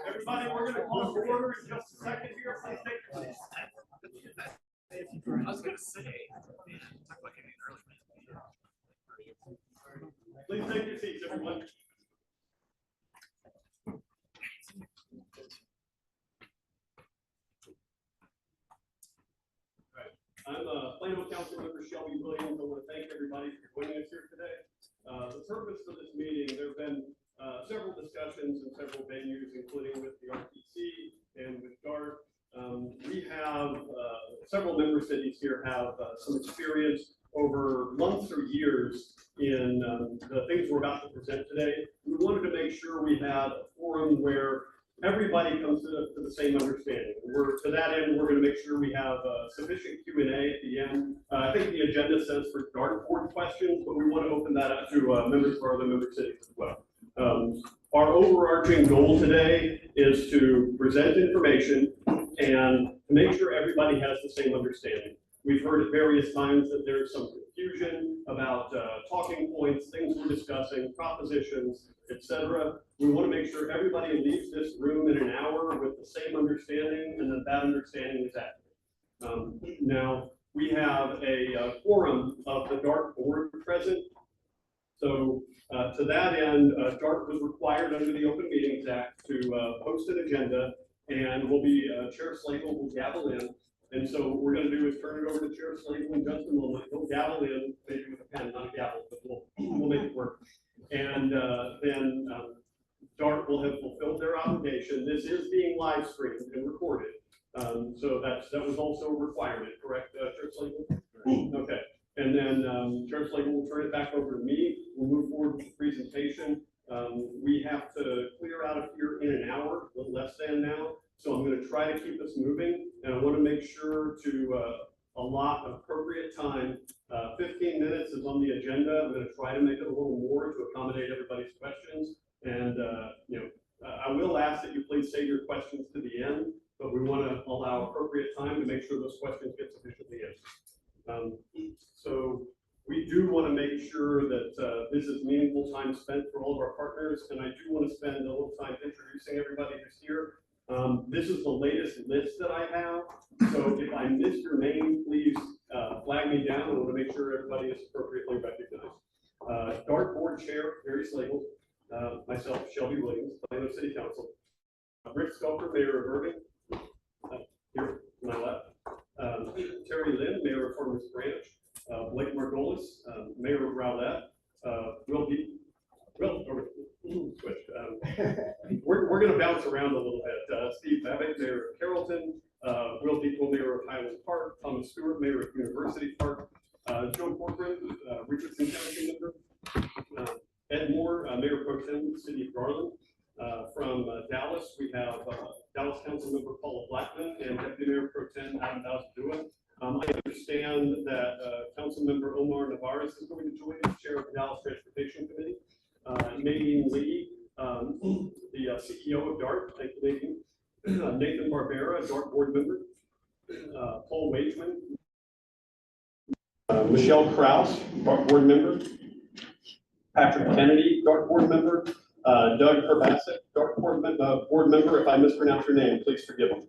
Everybody, we're going to call to order in just a second here. Please take your seats. I was going to say, talk like I did earlier. Please take your seats, everyone. I'm Plano Council Member Shelby Williams. I want to thank everybody for joining us here today. The purpose for this meeting, there have been several discussions in several venues, including with the RTC and with DART. We have several member cities here have some experience over months or years in the things we're about to present today. We wanted to make sure we had a forum where everybody comes to the same understanding. To that end, we're going to make sure we have sufficient Q&A at the end. I think the agenda says for DART board questions, but we want to open that up to members of our other member cities as well. Our overarching goal today is to present information and to make sure everybody has the same understanding. We've heard at various times that there's some confusion about talking points, things we're discussing, propositions, etc. We want to make sure everybody leaves this room in an hour with the same understanding and that understanding is accurate. Now, we have a quorum of the DART board present. So to that end, DART was required under the Open Meetings Act to post an agenda, and will be Chair Slagle will gavel in. And so what we're going to do is turn it over to Chair Slagle in just a moment. He'll gavel in, maybe with a pen, not a gavel, but we'll make it work. And then DART will have fulfilled their obligation. This is being live streamed and recorded. So that was also a requirement, correct, Chair Slagle? Okay. And then Chair Slagle will turn it back over to me. We'll move forward with the presentation. We have to clear out of here in an hour, a little less than now. So I'm going to try to keep us moving, and I want to make sure to allot appropriate time. 15 minutes is on the agenda. I'm going to try to make it a little more to accommodate everybody's questions. And I will ask that you please save your questions to the end, but we want to allow appropriate time to make sure those questions get sufficiently answered. So we do want to make sure that this is meaningful time spent for all of our partners, and I do want to spend a little time introducing everybody who's here. This is the latest list that I have, so if I miss your name, please flag me down. I want to make sure everybody is appropriately recognized. DART Board Chair, Gary Slagle, myself, Shelby Williams, Plano City Council, Rick Sculper, Mayor of Irving, here to my left, Terry Lynn, Mayor of Farmers Branch, Blake Margolis, Mayor of Rowlett, switch. We're going to bounce around a little bit. Steve Babbitt, Mayor of Carrollton, Will Deacle, Mayor of Highlands Park, Thomas Stewart, Mayor of University Park, Joe Corcoran, Richardson County member, Ed Moore, Mayor Pro Tem, City of Garland. From Dallas, we have Dallas Council member Paula Blackman and Deputy Mayor Pro Tem Adam Dazadua. I understand that Council member Omar Navarez is going to join as Chair of the Dallas Transportation Committee. Nadine Lee, the CEO of DART, thank you, Nadine. Nathan Barbera, DART board member. Paul Wageman. Michelle Krause, DART board member. Patrick Kennedy, DART board member. Doug Herbasic, DART board member. If I mispronounce your name, please forgive him.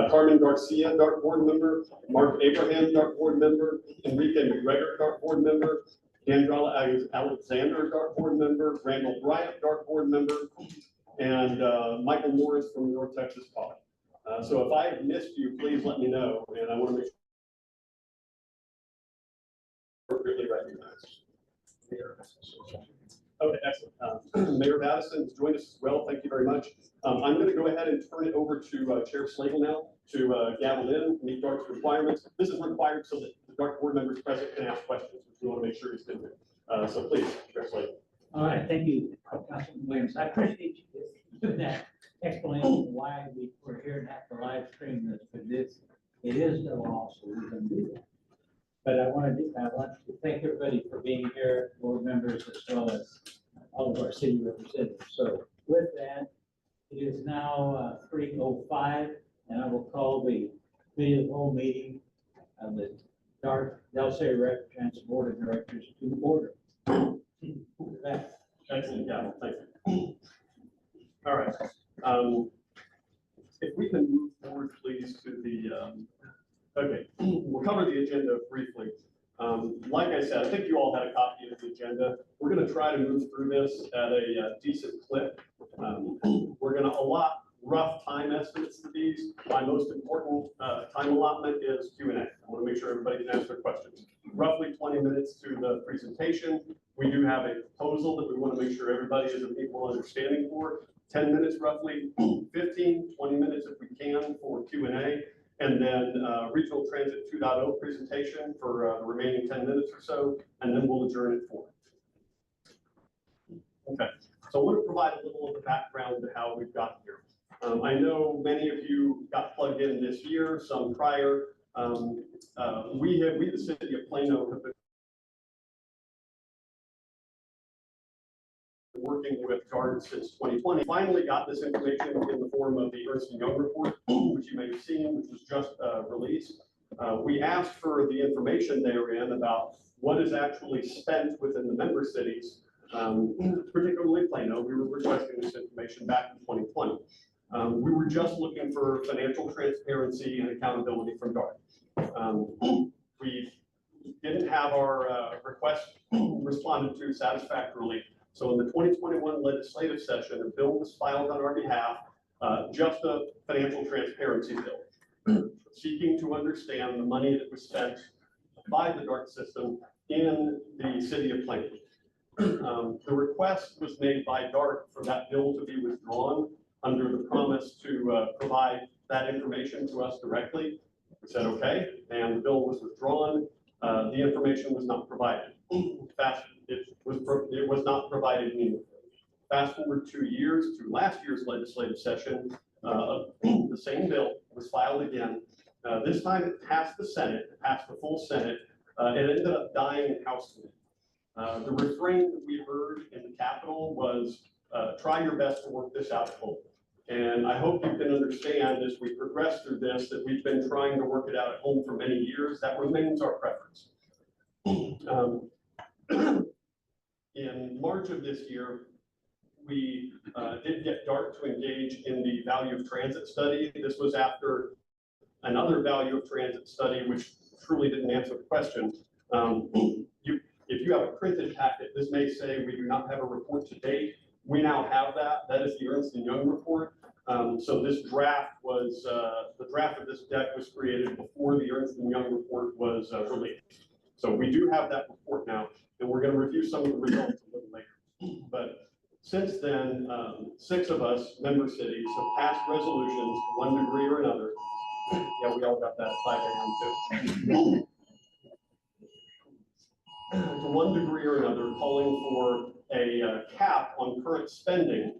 Carmen Garcia, DART board member. Mark Abraham, DART board member. Enrique McGregor, DART board member. Gandrala Alexander, DART board member. Randall Bryant, DART board member. And Michael Morris from North Texas Pod. So if I have missed you, please let me know, and I want to make sure appropriately recognized. Okay, excellent. Mayor Madison has joined us as well. Thank you very much. I'm going to go ahead and turn it over to Chair Slagle now to gavel in, meet DART's requirements. This is required so that the DART board members present can ask questions, which we want to make sure he's been here. So please, Chair Slagle. All right, thank you, Councilman Williams. I appreciate you giving that explanation why we're here and have to live stream this, because it is the law, so we can do that. But I want to thank everybody for being here, board members, as well as all of our city representatives. So with that, it is now 3:05, and I will call the committee of the whole meeting the DART, they'll say represents the board of directors to the board. That, Excellent, yeah, thank you. All right. If we can move forward, please, to the, okay, we'll cover the agenda briefly. Like I said, I think you all had a copy of the agenda. We're going to try to move through this at a decent clip. We're going to allot rough time estimates to these. My most important time allotment is Q&A. I want to make sure everybody can ask their questions. Roughly 20 minutes to the presentation. We do have a proposal that we want to make sure everybody is of equal understanding for. 10 minutes roughly, 15, 20 minutes if we can for Q&A. And then Regional Transit 2.0 presentation for the remaining 10 minutes or so, and then we'll adjourn at 4. Okay, so I want to provide a little of the background to how we've got here. I know many of you got plugged in this year, some prior. We, the city of Plano, have been working with DART since 2020. Finally got this information in the form of the Ernst & Young report, which you may have seen, which was just released. We asked for the information therein about what is actually spent within the member cities, particularly Plano. We were requesting this information back in 2020. We were just looking for financial transparency and accountability from DART. We didn't have our request responded to satisfactorily. So in the 2021 legislative session, a bill was filed on our behalf, just a financial transparency bill, seeking to understand the money that was spent by the DART system in the city of Plano. The request was made by DART for that bill to be withdrawn under the promise to provide that information to us directly. We said, okay, and the bill was withdrawn. The information was not provided. It was not provided meaningfully. Fast forward 2 years to last year's legislative session, the same bill was filed again. This time it passed the Senate, it passed the full Senate. It ended up dying in House Committee. The refrain that we heard in the Capitol was, try your best to work this out at home. And I hope you can understand as we progress through this that we've been trying to work it out at home for many years. That remains our preference. In March of this year, we did get DART to engage in the value of transit study. This was after another value of transit study, which truly didn't answer the question. If you have a printed packet, this may say we do not have a report to date. We now have that. That is the Ernst & Young report. So this draft was, the draft of this deck was created before the Ernst & Young report was released. So we do have that report now, and we're going to review some of the results a little later. But since then, 6 of us, member cities, have passed resolutions to one degree or another. Yeah, we all got that 5 a.m. too. To one degree or another, calling for a cap on current spending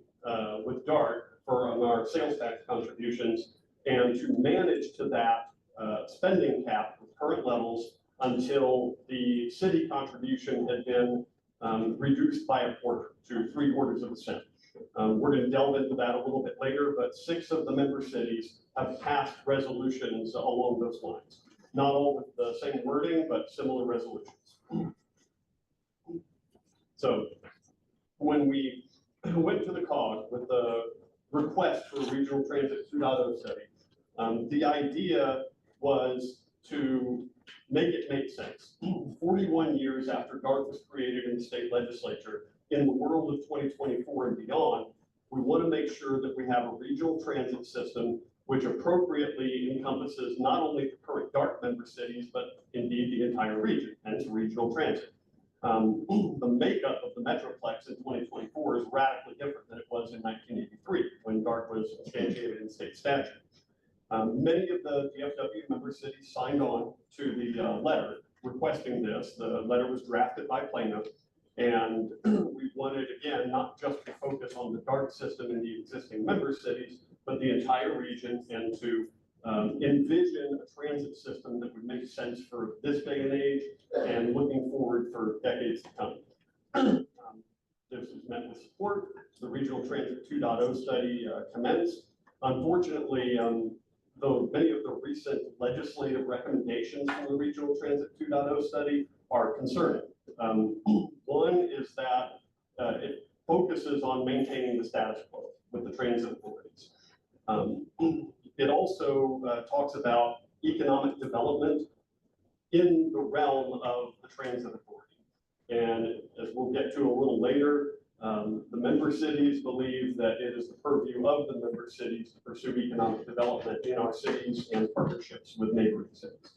with DART for our sales tax contributions, and to manage to that spending cap with current levels until the city contribution had been reduced by a quarter to 3/4%. We're going to delve into that a little bit later, but 6 of the member cities have passed resolutions along those lines. Not all with the same wording, but similar resolutions. So when we went to the COG with the request for a Regional Transit 2.0 study, the idea was to make it make sense. 41 years after DART was created in the state legislature, in the world of 2024 and beyond, we want to make sure that we have a regional transit system which appropriately encompasses not only the current DART member cities, but indeed the entire region, hence regional transit. The makeup of the Metroplex in 2024 is radically different than it was in 1983 when DART was instantiated in state statute. Many of the DFW member cities signed on to the letter requesting this. The letter was drafted by Plano, and we wanted, again, not just to focus on the DART system in the existing member cities, but the entire region, and to envision a transit system that would make sense for this day and age and looking forward for decades to come. This was met with support. The Regional Transit 2.0 study commenced. Unfortunately, though many of the recent legislative recommendations from the Regional Transit 2.0 study are concerning. One is that it focuses on maintaining the status quo with the transit authorities. It also talks about economic development in the realm of the transit authority. And as we'll get to a little later, the member cities believe that it is the purview of the member cities to pursue economic development in our cities and partnerships with neighboring cities.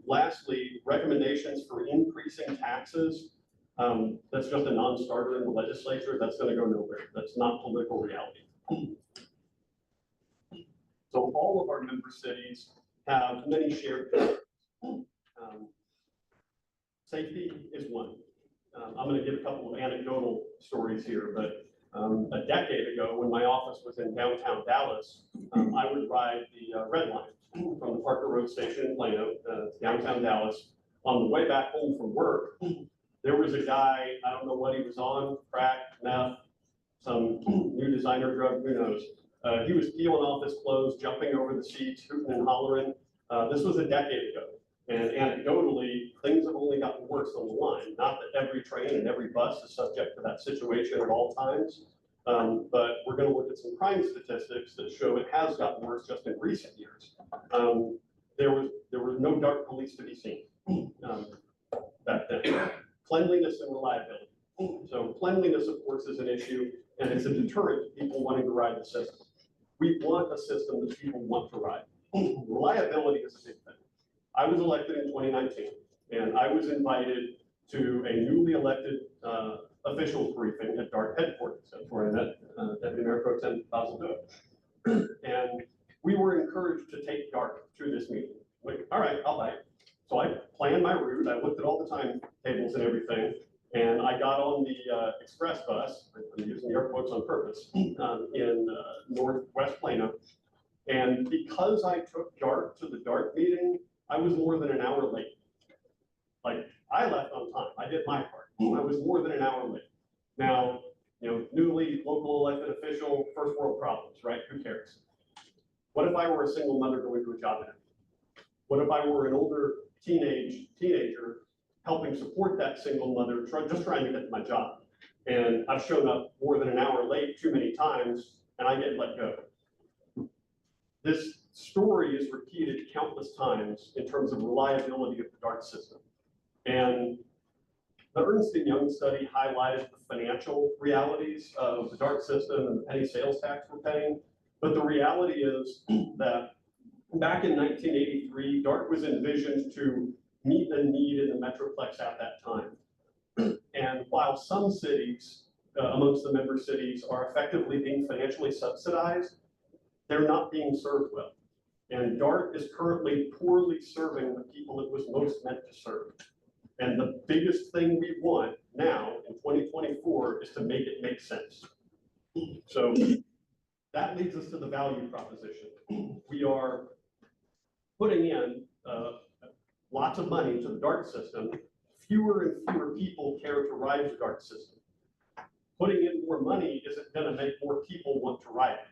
Lastly, recommendations for increasing taxes. That's just a non-starter in the legislature. That's going to go nowhere. That's not political reality. So all of our member cities have many shared concerns. Safety is one. I'm going to give a couple of anecdotal stories here, but a decade ago, when my office was in downtown Dallas, I would ride the Red Line from the Parker Road Station in Plano, downtown Dallas. On the way back home from work, there was a guy, I don't know what he was on, crack, meth, some new designer drug, who knows. He was peeling off his clothes, jumping over the seats, hooting and hollering. This was a decade ago. And anecdotally, things have only gotten worse on the line. Not that every train and every bus is subject to that situation at all times, but we're going to look at some crime statistics that show it has gotten worse just in recent years. There was no dark police to be seen back then. Cleanliness and reliability. So cleanliness, of course, is an issue, and it's a deterrent to people wanting to ride the system. We want a system that people want to ride. Reliability is a big thing. I was elected in 2019, and I was invited to a newly elected officials briefing at DART headquarters. That's where I met Deputy Mayor Pro Tem Basil Doe. And we were encouraged to take DART to this meeting. Like, all right, I'll bite. So I planned my route. I looked at all the timetables and everything, and I got on the express bus. I'm using air quotes on purpose in Northwest Plano. And because I took DART to the DART meeting, I was more than an hour late. Like, I left on time. I did my part. I was more than an hour late. Now, newly local elected official, first world problems, right? Who cares? What if I were a single mother going to a job interview? What if I were an older teenager helping support that single mother, just trying to get to my job? And I've shown up more than an hour late too many times, and I get let go. This story is repeated countless times in terms of reliability of the DART system. And the Ernst & Young study highlighted the financial realities of the DART system and the petty sales tax we're paying. But the reality is that back in 1983, DART was envisioned to meet a need in the Metroplex at that time. And while some cities, amongst the member cities, are effectively being financially subsidized, they're not being served well. And DART is currently poorly serving the people it was most meant to serve. And the biggest thing we want now in 2024 is to make it make sense. So that leads us to the value proposition. We are putting in lots of money to the DART system. Fewer and fewer people care to ride the DART system. Putting in more money isn't going to make more people want to ride it.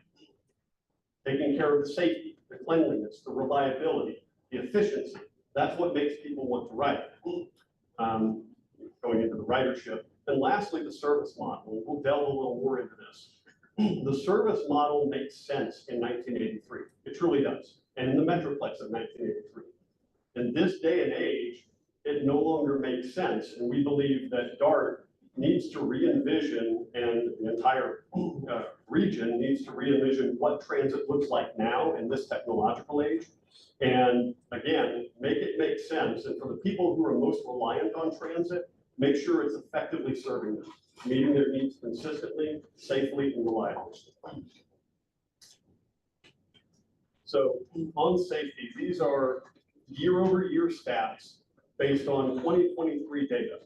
Taking care of the safety, the cleanliness, the reliability, the efficiency, that's what makes people want to ride it. Going into the ridership. And lastly, the service model. We'll delve a little more into this. The service model makes sense in 1983. It truly does. And in the Metroplex of 1983. In this day and age, it no longer makes sense. And we believe that DART needs to re-envision, and the entire region needs to re-envision what transit looks like now in this technological age. And again, make it make sense. And for the people who are most reliant on transit, make sure it's effectively serving them, meeting their needs consistently, safely, and reliably. So on safety, these are year-over-year stats based on 2023 data.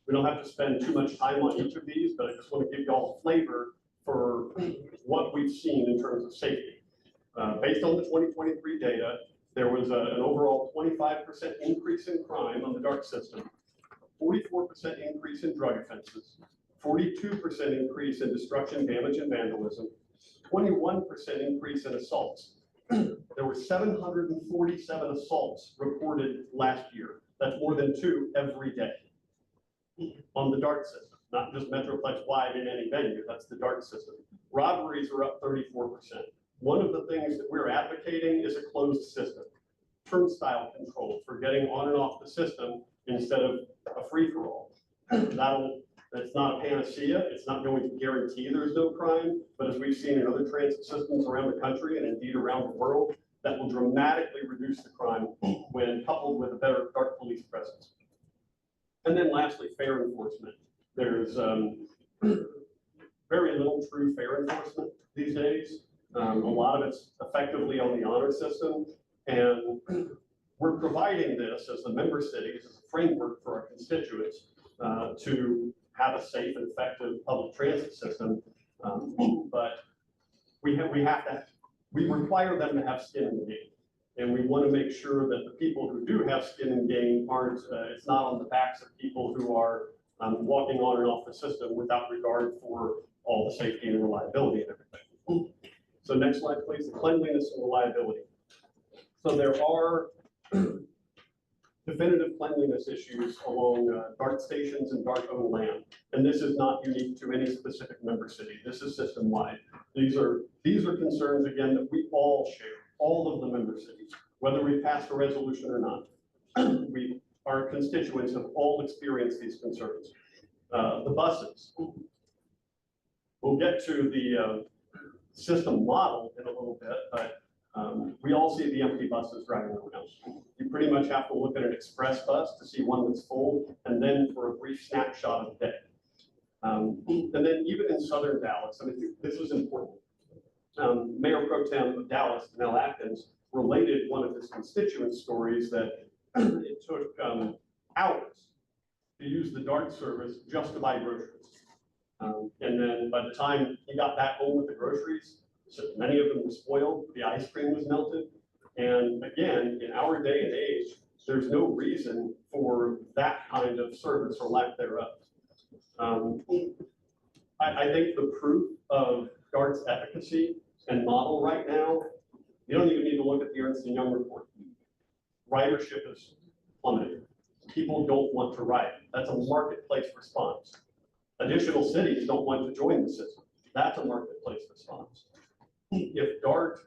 We don't have to spend too much time on each of these, but I just want to give you all a flavor for what we've seen in terms of safety. Based on the 2023 data, there was an overall 25% increase in crime on the DART system, 44% increase in drug offenses, 42% increase in destruction, damage, and vandalism, 21% increase in assaults. There were 747 assaults reported last year. That's more than 2 every day on the DART system, not just Metroplex wide in any venue. That's the DART system. Robberies are up 34%. One of the things that we're advocating is a closed system, turnstile control for getting on and off the system instead of a free-for-all. That's not a panacea. It's not going to guarantee there's no crime, but as we've seen in other transit systems around the country and indeed around the world, that will dramatically reduce the crime when coupled with a better DART police presence. And then lastly, fare enforcement. There's very little true fare enforcement these days. A lot of it's effectively on the honor system, and we're providing this as the member cities as a framework for our constituents to have a safe and effective public transit system, but we require them to have skin in the game, and we want to make sure that the people who do have skin in the game aren't. It's not on the backs of people who are walking on and off the system without regard for all the safety and reliability and everything. So next slide, please. Cleanliness and reliability. So there are definitive cleanliness issues along DART stations and DART-owned land. And this is not unique to any specific member city. This is system-wide. These are concerns, again, that we all share, all of the member cities, whether we passed a resolution or not. Our constituents have all experienced these concerns. The buses. We'll get to the system model in a little bit, but we all see the empty buses driving around. You pretty much have to look at an express bus to see one that's full, and then for a brief snapshot of the day. And then even in Southern Dallas, I mean, this is important. Mayor Pro Tem of Dallas, Mel Atkins, related one of his constituent stories that it took hours to use the DART service just to buy groceries. And then by the time he got back home with the groceries, so many of them were spoiled, the ice cream was melted. And again, in our day and age, there's no reason for that kind of service or lack thereof. I think the proof of DART's efficacy and model right now, you don't even need to look at the Ernst & Young report. Ridership is plummeting. People don't want to ride. That's a marketplace response. Additional cities don't want to join the system. That's a marketplace response. If DART,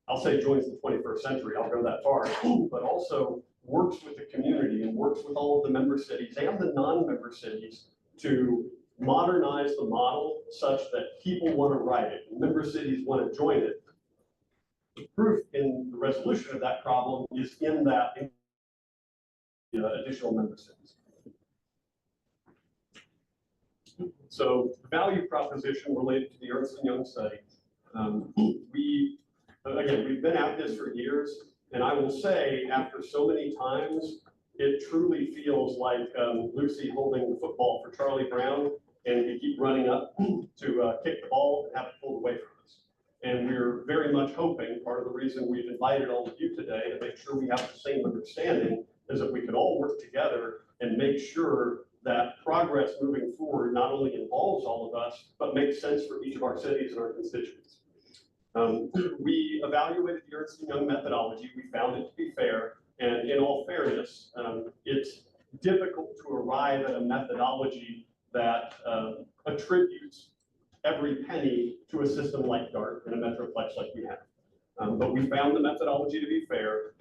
I'll say joins the 21st century, I'll go that far, but also works with the community and works with all of the member cities and the non-member cities to modernize the model such that people want to ride it, member cities want to join it. The proof in the resolution of that problem is in that additional member cities. So the value proposition related to the Ernst & Young study. We've been at this for years, and I will say after so many times, it truly feels like Lucy holding the football for Charlie Brown, and we keep running up to kick the ball and have it pulled away from us. And we're very much hoping, part of the reason we've invited all of you today to make sure we have the same understanding, is that we could all work together and make sure that progress moving forward not only involves all of us, but makes sense for each of our cities and our constituents. We evaluated the Ernst & Young methodology. We found it to be fair, and in all fairness, it's difficult to arrive at a methodology that attributes every penny to a system like DART in a metroplex like we have. But we found the methodology to be fair.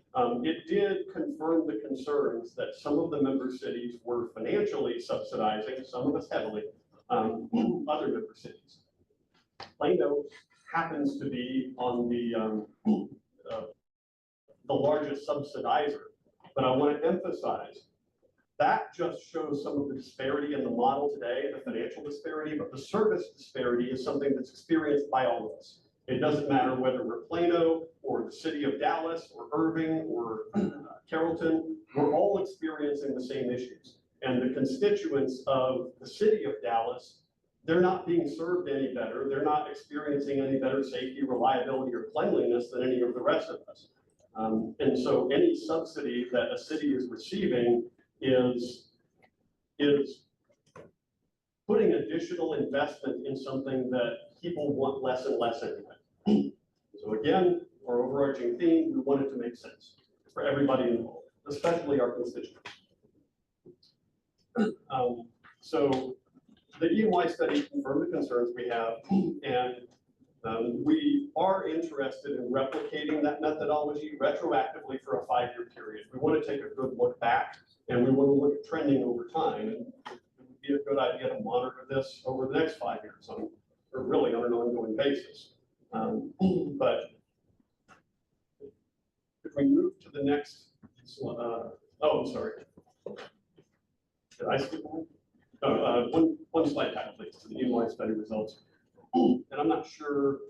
It did confirm the concerns that some of the member cities were financially subsidizing, some of us heavily, other member cities. Plano happens to be on the largest subsidizer, but I want to emphasize that just shows some of the disparity in the model today, the financial disparity, but the service disparity is something that's experienced by all of us. It doesn't matter whether we're Plano or the city of Dallas or Irving or Carrollton, we're all experiencing the same issues. And the constituents of the city of Dallas, they're not being served any better. They're not experiencing any better safety, reliability, or cleanliness than any of the rest of us. And so any subsidy that a city is receiving is putting additional investment in something that people want less and less anyway. So again, our overarching theme, we want it to make sense for everybody involved, especially our constituents. So the E&Y study confirmed the concerns we have, and we are interested in replicating that methodology retroactively for a 5-year period. We want to take a good look back, and we want to look at trending over time. And it would be a good idea to monitor this over the next 5 years, or really on an ongoing basis. But if we move to the next, oh, I'm sorry. Did I skip one? Oh, one slide back, please, to the E&Y study results. And I'm not sure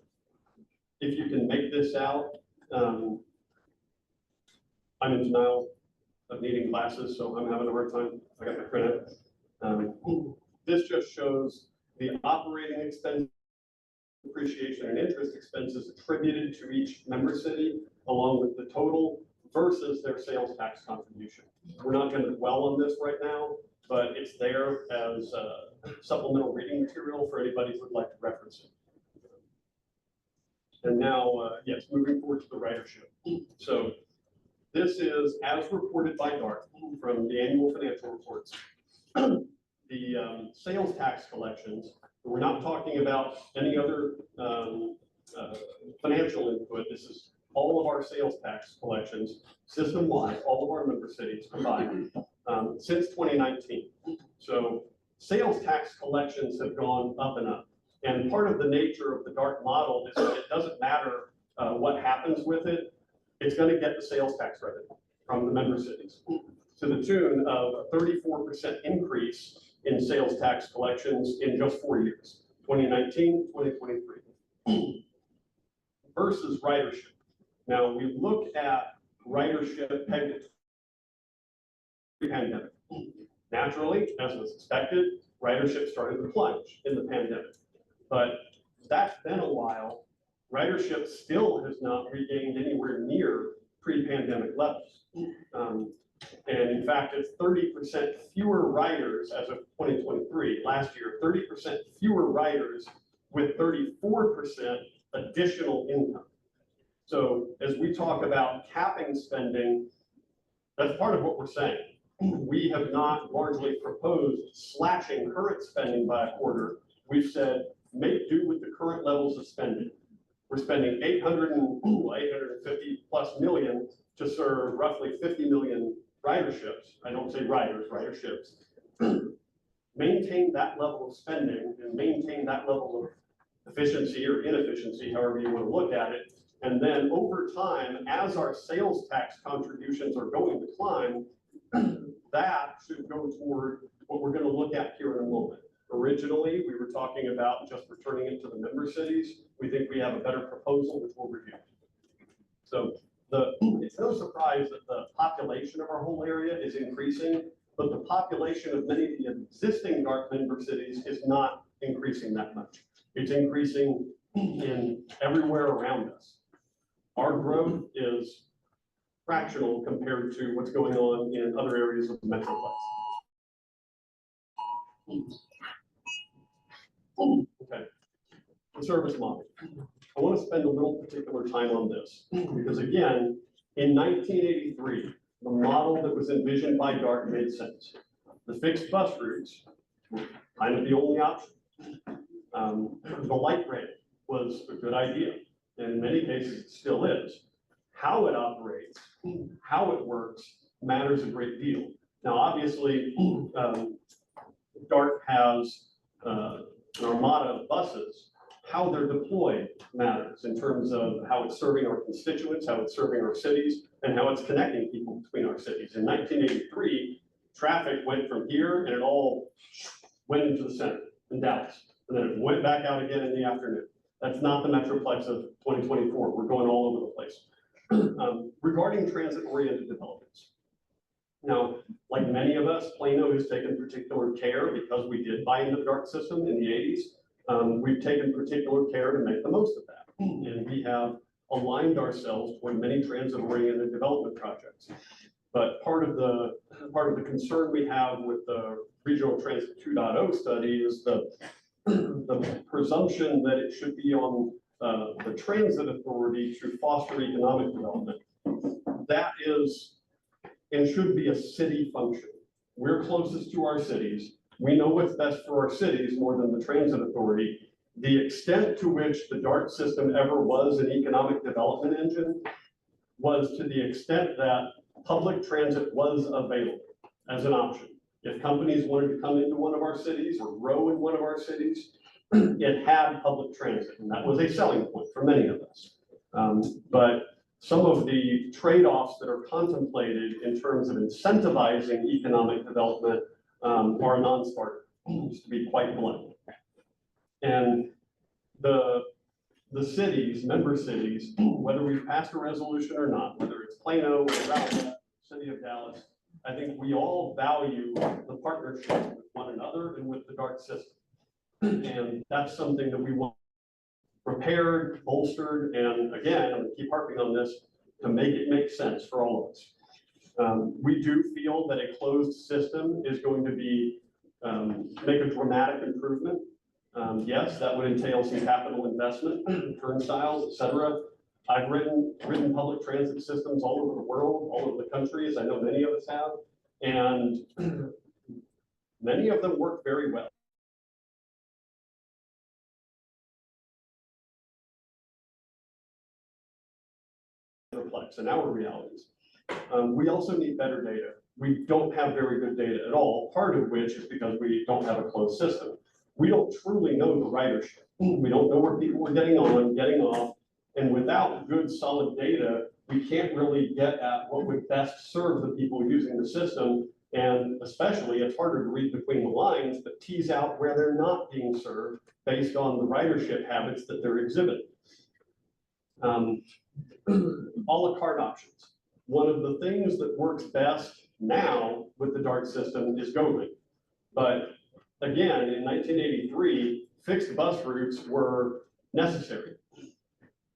if you can make this out. I'm in denial of needing glasses, so I'm having a hard time. I got my printout. This just shows the operating expense, depreciation, and interest expenses attributed to each member city, along with the total versus their sales tax contribution. We're not going to dwell on this right now, but it's there as supplemental reading material for anybody who would like to reference it. And now, yes, moving forward to the ridership. So this is as reported by DART from the annual financial reports. The sales tax collections, we're not talking about any other financial input. This is all of our sales tax collections, system-wide, all of our member cities combined, since 2019. So sales tax collections have gone up and up. And part of the nature of the DART model is that it doesn't matter what happens with it, it's going to get the sales tax revenue from the member cities to the tune of a 34% increase in sales tax collections in just 4 years, 2019, 2023, versus ridership. Now we look at ridership pegged at pre-pandemic. Naturally, as was expected, ridership started to plunge in the pandemic. But that's been a while. Ridership still has not regained anywhere near pre-pandemic levels. And in fact, it's 30% fewer riders as of 2023. Last year, 30% fewer riders with 34% additional income. So as we talk about capping spending, that's part of what we're saying. We have not largely proposed slashing current spending by a quarter. We've said, make do with the current levels of spending. We're spending 850 plus million to serve roughly 50 million riderships. I don't say riders, riderships. Maintain that level of spending and maintain that level of efficiency or inefficiency, however you want to look at it. And then over time, as our sales tax contributions are going to climb, that should go toward what we're going to look at here in a moment. Originally, we were talking about just returning it to the member cities. We think we have a better proposal, which we'll review. So it's no surprise that the population of our whole area is increasing, but the population of many of the existing DART member cities is not increasing that much. It's increasing in everywhere around us. Our growth is fractional compared to what's going on in other areas of the metroplex. Okay, the service model. I want to spend a little particular time on this because again, in 1983, the model that was envisioned by DART made sense. The fixed bus routes were kind of the only option. The light rail was a good idea, and in many cases it still is. How it operates, how it works matters a great deal. Now, obviously, DART has an armada of buses. How they're deployed matters in terms of how it's serving our constituents, how it's serving our cities, and how it's connecting people between our cities. In 1983, traffic went from here and it all went into the center in Dallas. And then it went back out again in the afternoon. That's not the Metroplex of 2024. We're going all over the place. Regarding transit-oriented developments. Now, like many of us, Plano has taken particular care because we did buy into the DART system in the 80s. We've taken particular care to make the most of that. And we have aligned ourselves toward many transit-oriented development projects. But part of the concern we have with the Regional Transit 2.0 study is the presumption that it should be on the transit authority to foster economic development. That is and should be a city function. We're closest to our cities. We know what's best for our cities more than the transit authority. The extent to which the DART system ever was an economic development engine was to the extent that public transit was available as an option. If companies wanted to come into one of our cities or grow in one of our cities, it had public transit, and that was a selling point for many of us. But some of the trade-offs that are contemplated in terms of incentivizing economic development are non-starter, just to be quite blunt. And the cities, member cities, whether we've passed a resolution or not, whether it's Plano or Raleigh, City of Dallas, I think we all value the partnership with one another and with the DART system. And that's something that we want prepared, bolstered, and again, I'm gonna keep harping on this, to make it make sense for all of us. We do feel that a closed system is going to be, make a dramatic improvement. Yes, that would entail some capital investment, turnstiles, et cetera. I've ridden public transit systems all over the world, all over the country, as I know many of us have, and many of them work very well. And our realities. We also need better data. We don't have very good data at all, part of which is because we don't have a closed system. We don't truly know the ridership. We don't know where people are getting on, getting off, and without good solid data, we can't really get at what would best serve the people using the system, and especially it's harder to read between the lines, but tease out where they're not being served based on the ridership habits that they're exhibiting. A la carte options. One of the things that works best now with the DART system is GoLink. But again, in 1983, fixed bus routes were necessary.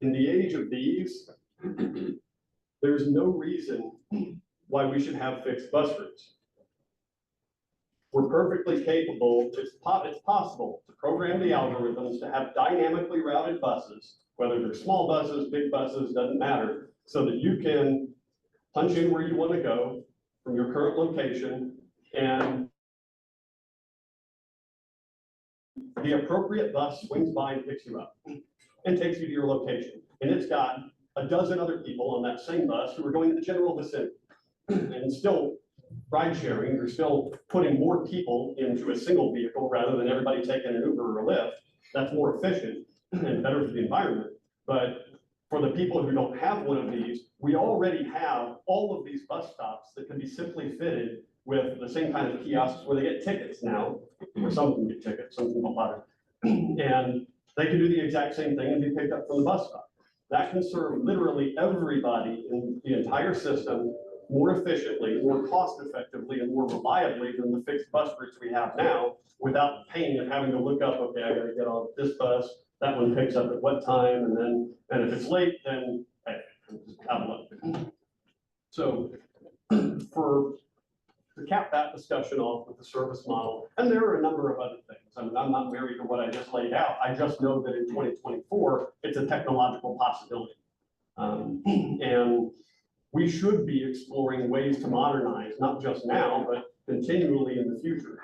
In the age of these, there's no reason why we should have fixed bus routes. We're perfectly capable, it's possible to program the algorithms to have dynamically routed buses, whether they're small buses, big buses, doesn't matter, so that you can punch in where you want to go from your current location, and the appropriate bus swings by and picks you up and takes you to your location. And it's got a dozen other people on that same bus who are going in the general vicinity. And still ride sharing, you're still putting more people into a single vehicle rather than everybody taking an Uber or a Lyft. That's more efficient and better for the environment. But for the people who don't have one of these, we already have all of these bus stops that can be simply fitted with the same kind of kiosks where they get tickets now, or some of them get tickets, some of them don't bother. And they can do the exact same thing and be picked up from the bus stop. That can serve literally everybody in the entire system more efficiently, more cost effectively, and more reliably than the fixed bus routes we have now, without the pain of having to look up, okay, I gotta get on this bus, that one picks up at what time, and if it's late, then hey, out of luck. So to cap that discussion off with the service model, and there are a number of other things. I mean, I'm not married to what I just laid out. I just know that in 2024, it's a technological possibility. And we should be exploring ways to modernize, not just now, but continually in the future.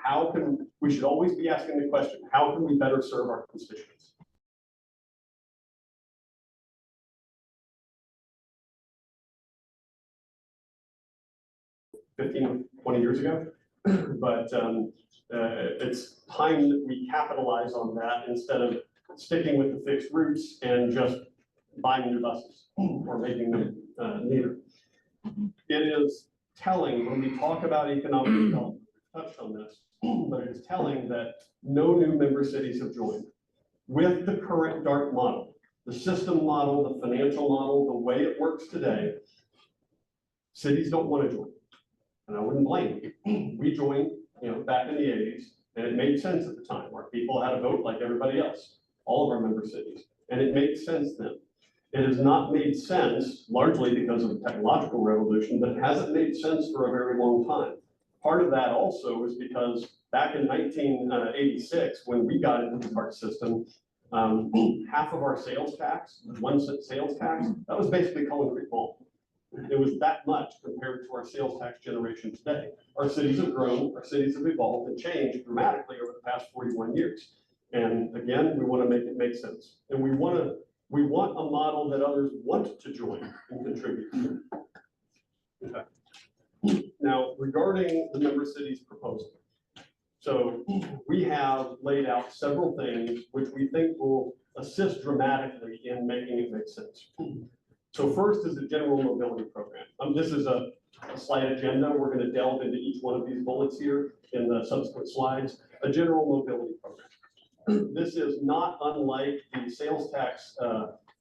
We should always be asking the question, how can we better serve our constituents? 15, 20 years ago, but it's time that we capitalize on that instead of sticking with the fixed routes and just buying new buses or making them neater. It is telling when we talk about economic development, we've touched on this, but it is telling that no new member cities have joined. With the current DART model, the system model, the financial model, the way it works today, cities don't want to join. And I wouldn't blame them. We joined, back in the 80s, and it made sense at the time. Our people had a vote like everybody else, all of our member cities, and it made sense then. It has not made sense, largely because of the technological revolution, but it hasn't made sense for a very long time. Part of that also is because back in 1986, when we got into the DART system, half of our sales tax, 1 cent sales tax, that was basically Cullen Creek Mall. It was that much compared to our sales tax generation today. Our cities have grown, our cities have evolved and changed dramatically over the past 41 years. And again, we want to make it make sense. And we want a model that others want to join and contribute to. Okay. Now, regarding the member cities proposal. So we have laid out several things which we think will assist dramatically in making it make sense. So first is the general mobility program. This is a slide agenda. We're going to delve into each one of these bullets here in the subsequent slides. A general mobility program. This is not unlike the sales tax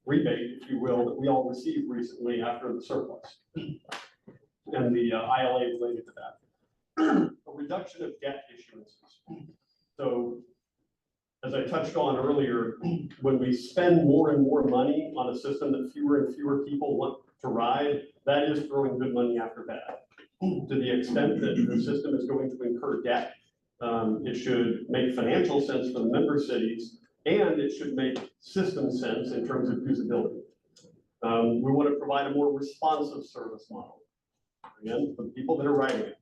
rebate, if you will, that we all received recently after the surplus and the ILA related to that. A reduction of debt issuances. So as I touched on earlier, when we spend more and more money on a system that fewer and fewer people want to ride, that is throwing good money after bad. To the extent that the system is going to incur debt, it should make financial sense for the member cities, and it should make system sense in terms of usability. We want to provide a more responsive service model, again, for the people that are riding it.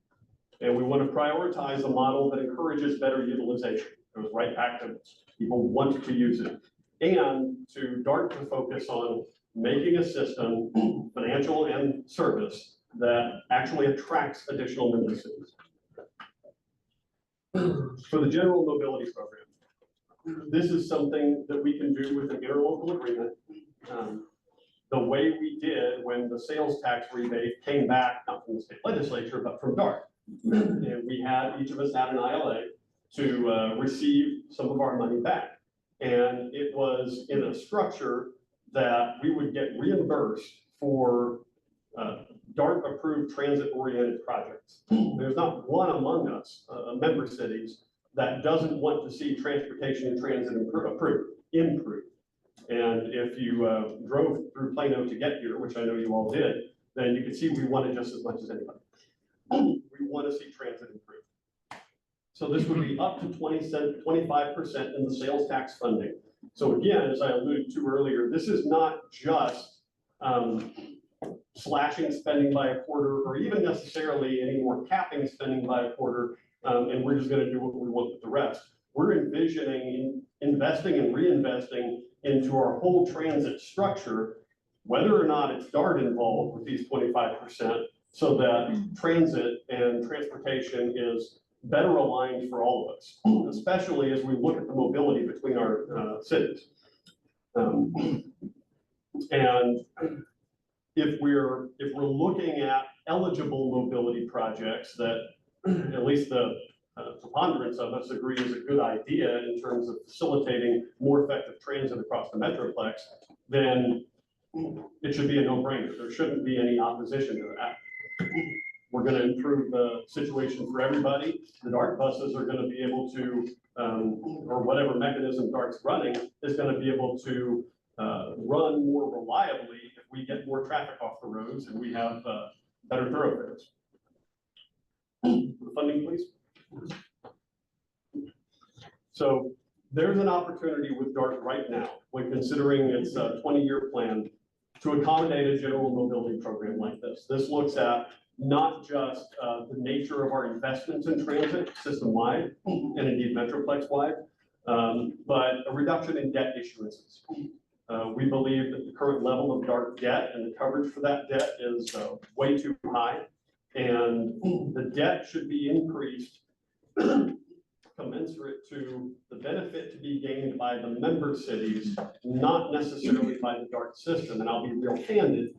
And we want to prioritize a model that encourages better utilization. It goes right back to people want to use it. And to DART to focus on making a system, financial and service, that actually attracts additional member cities. For the general mobility program, this is something that we can do with an interlocal agreement. The way we did when the sales tax rebate came back, not from the state legislature, but from DART. And we had, each of us had an ILA to receive some of our money back. And it was in a structure that we would get reimbursed for DART approved transit oriented projects. There's not one among us, member cities, that doesn't want to see transportation and transit improved. And if you drove through Plano to get here, which I know you all did, then you can see we want it just as much as anybody. We want to see transit improve. So this would be up to 25% in the sales tax funding. So again, as I alluded to earlier, this is not just slashing spending by a quarter, or even necessarily any more capping spending by a quarter, and we're just going to do what we want with the rest. We're envisioning investing and reinvesting into our whole transit structure, whether or not it's DART involved with these 25%, so that transit and transportation is better aligned for all of us, especially as we look at the mobility between our cities. And if we're looking at eligible mobility projects that at least the preponderance of us agree is a good idea in terms of facilitating more effective transit across the Metroplex, then it should be a no-brainer. There shouldn't be any opposition to that. We're going to improve the situation for everybody. The DART buses are going to be able to, or whatever mechanism DART's running, is going to be able to run more reliably if we get more traffic off the roads and we have better thoroughfares. The funding, please. So there's an opportunity with DART right now, when considering its 20-year plan, to accommodate a general mobility program like this. This looks at not just the nature of our investments in transit system-wide, and indeed Metroplex-wide, but a reduction in debt issuances. We believe that the current level of DART debt and the coverage for that debt is way too high, and the debt should be increased commensurate to the benefit to be gained by the member cities, not necessarily by the DART system. And I'll be real candid,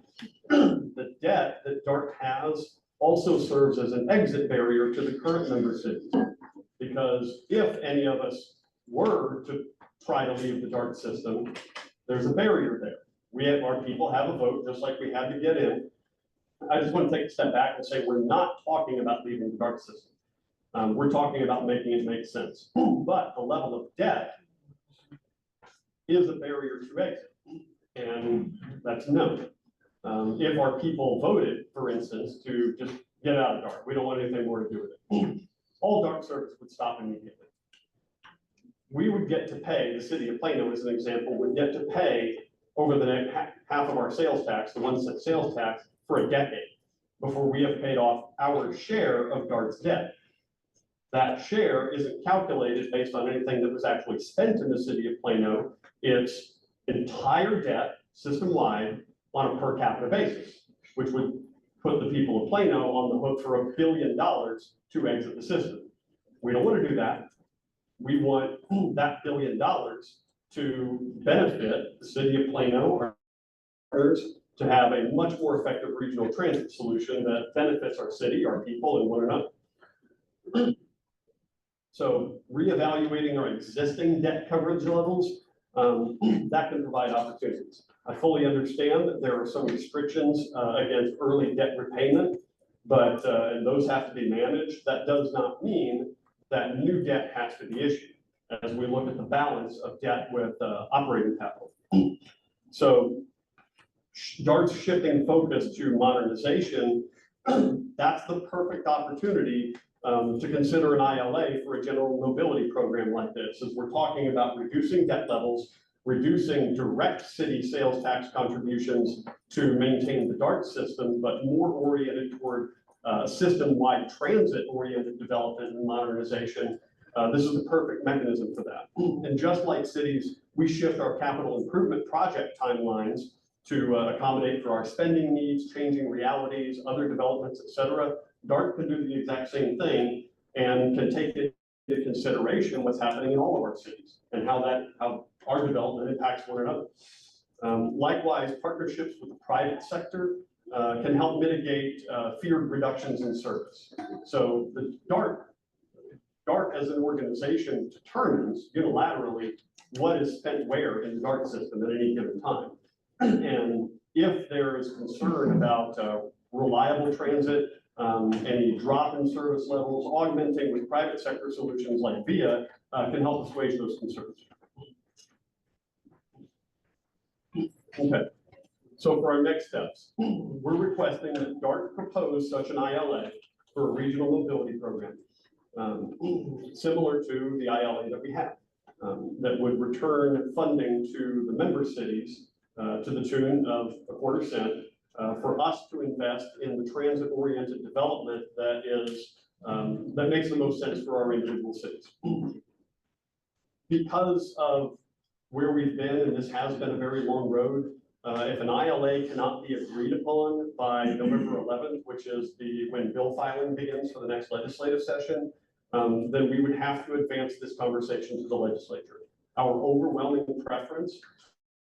the debt that DART has also serves as an exit barrier to the current member cities. Because if any of us were to try to leave the DART system, there's a barrier there. Our people have a vote, just like we had to get in. I just want to take a step back and say, we're not talking about leaving the DART system. We're talking about making it make sense. But the level of debt is a barrier to exit. And That's no. If our people voted, for instance, to just get out of DART, we don't want anything more to do with it, all DART service would stop immediately. We would get to pay, the city of Plano as an example, would get to pay over the next half of our sales tax, the 1 cent sales tax, for a decade before we have paid off our share of DART's debt. That share isn't calculated based on anything that was actually spent in the city of Plano. It's entire debt system-wide on a per capita basis, which would put the people of Plano on the hook for $1 billion to exit the system. We don't want to do that. We want that $1 billion to benefit the city of Plano to have a much more effective regional transit solution that benefits our city, our people, and one another. So reevaluating our existing debt coverage levels, that can provide opportunities. I fully understand that there are some restrictions against early debt repayment, but and those have to be managed. That does not mean that new debt has to be issued as we look at the balance of debt with operating capital. So DART's shifting focus to modernization, that's the perfect opportunity to consider an ILA for a general mobility program like this, as we're talking about reducing debt levels, reducing direct city sales tax contributions to maintain the DART system, but more oriented toward system-wide transit-oriented development and modernization. This is the perfect mechanism for that. And just like cities, we shift our capital improvement project timelines to accommodate for our spending needs, changing realities, other developments, et cetera. DART can do the exact same thing and can take into consideration what's happening in all of our cities and how our development impacts one another. Likewise, partnerships with the private sector can help mitigate feared reductions in service. So the DART as an organization determines unilaterally what is spent where in the DART system at any given time. And if there is concern about reliable transit, any drop in service levels, augmenting with private sector solutions like VIA can help assuage those concerns. Okay, so for our next steps, we're requesting that DART propose such an ILA for a regional mobility program, similar to the ILA that we have, that would return funding to the member cities to the tune of $0.25 cents for us to invest in the transit-oriented development that is that makes the most sense for our individual cities. Because of where we've been, and this has been a very long road, if an ILA cannot be agreed upon by November 11th, which is when bill filing begins for the next legislative session, then we would have to advance this conversation to the legislature. Our overwhelming preference is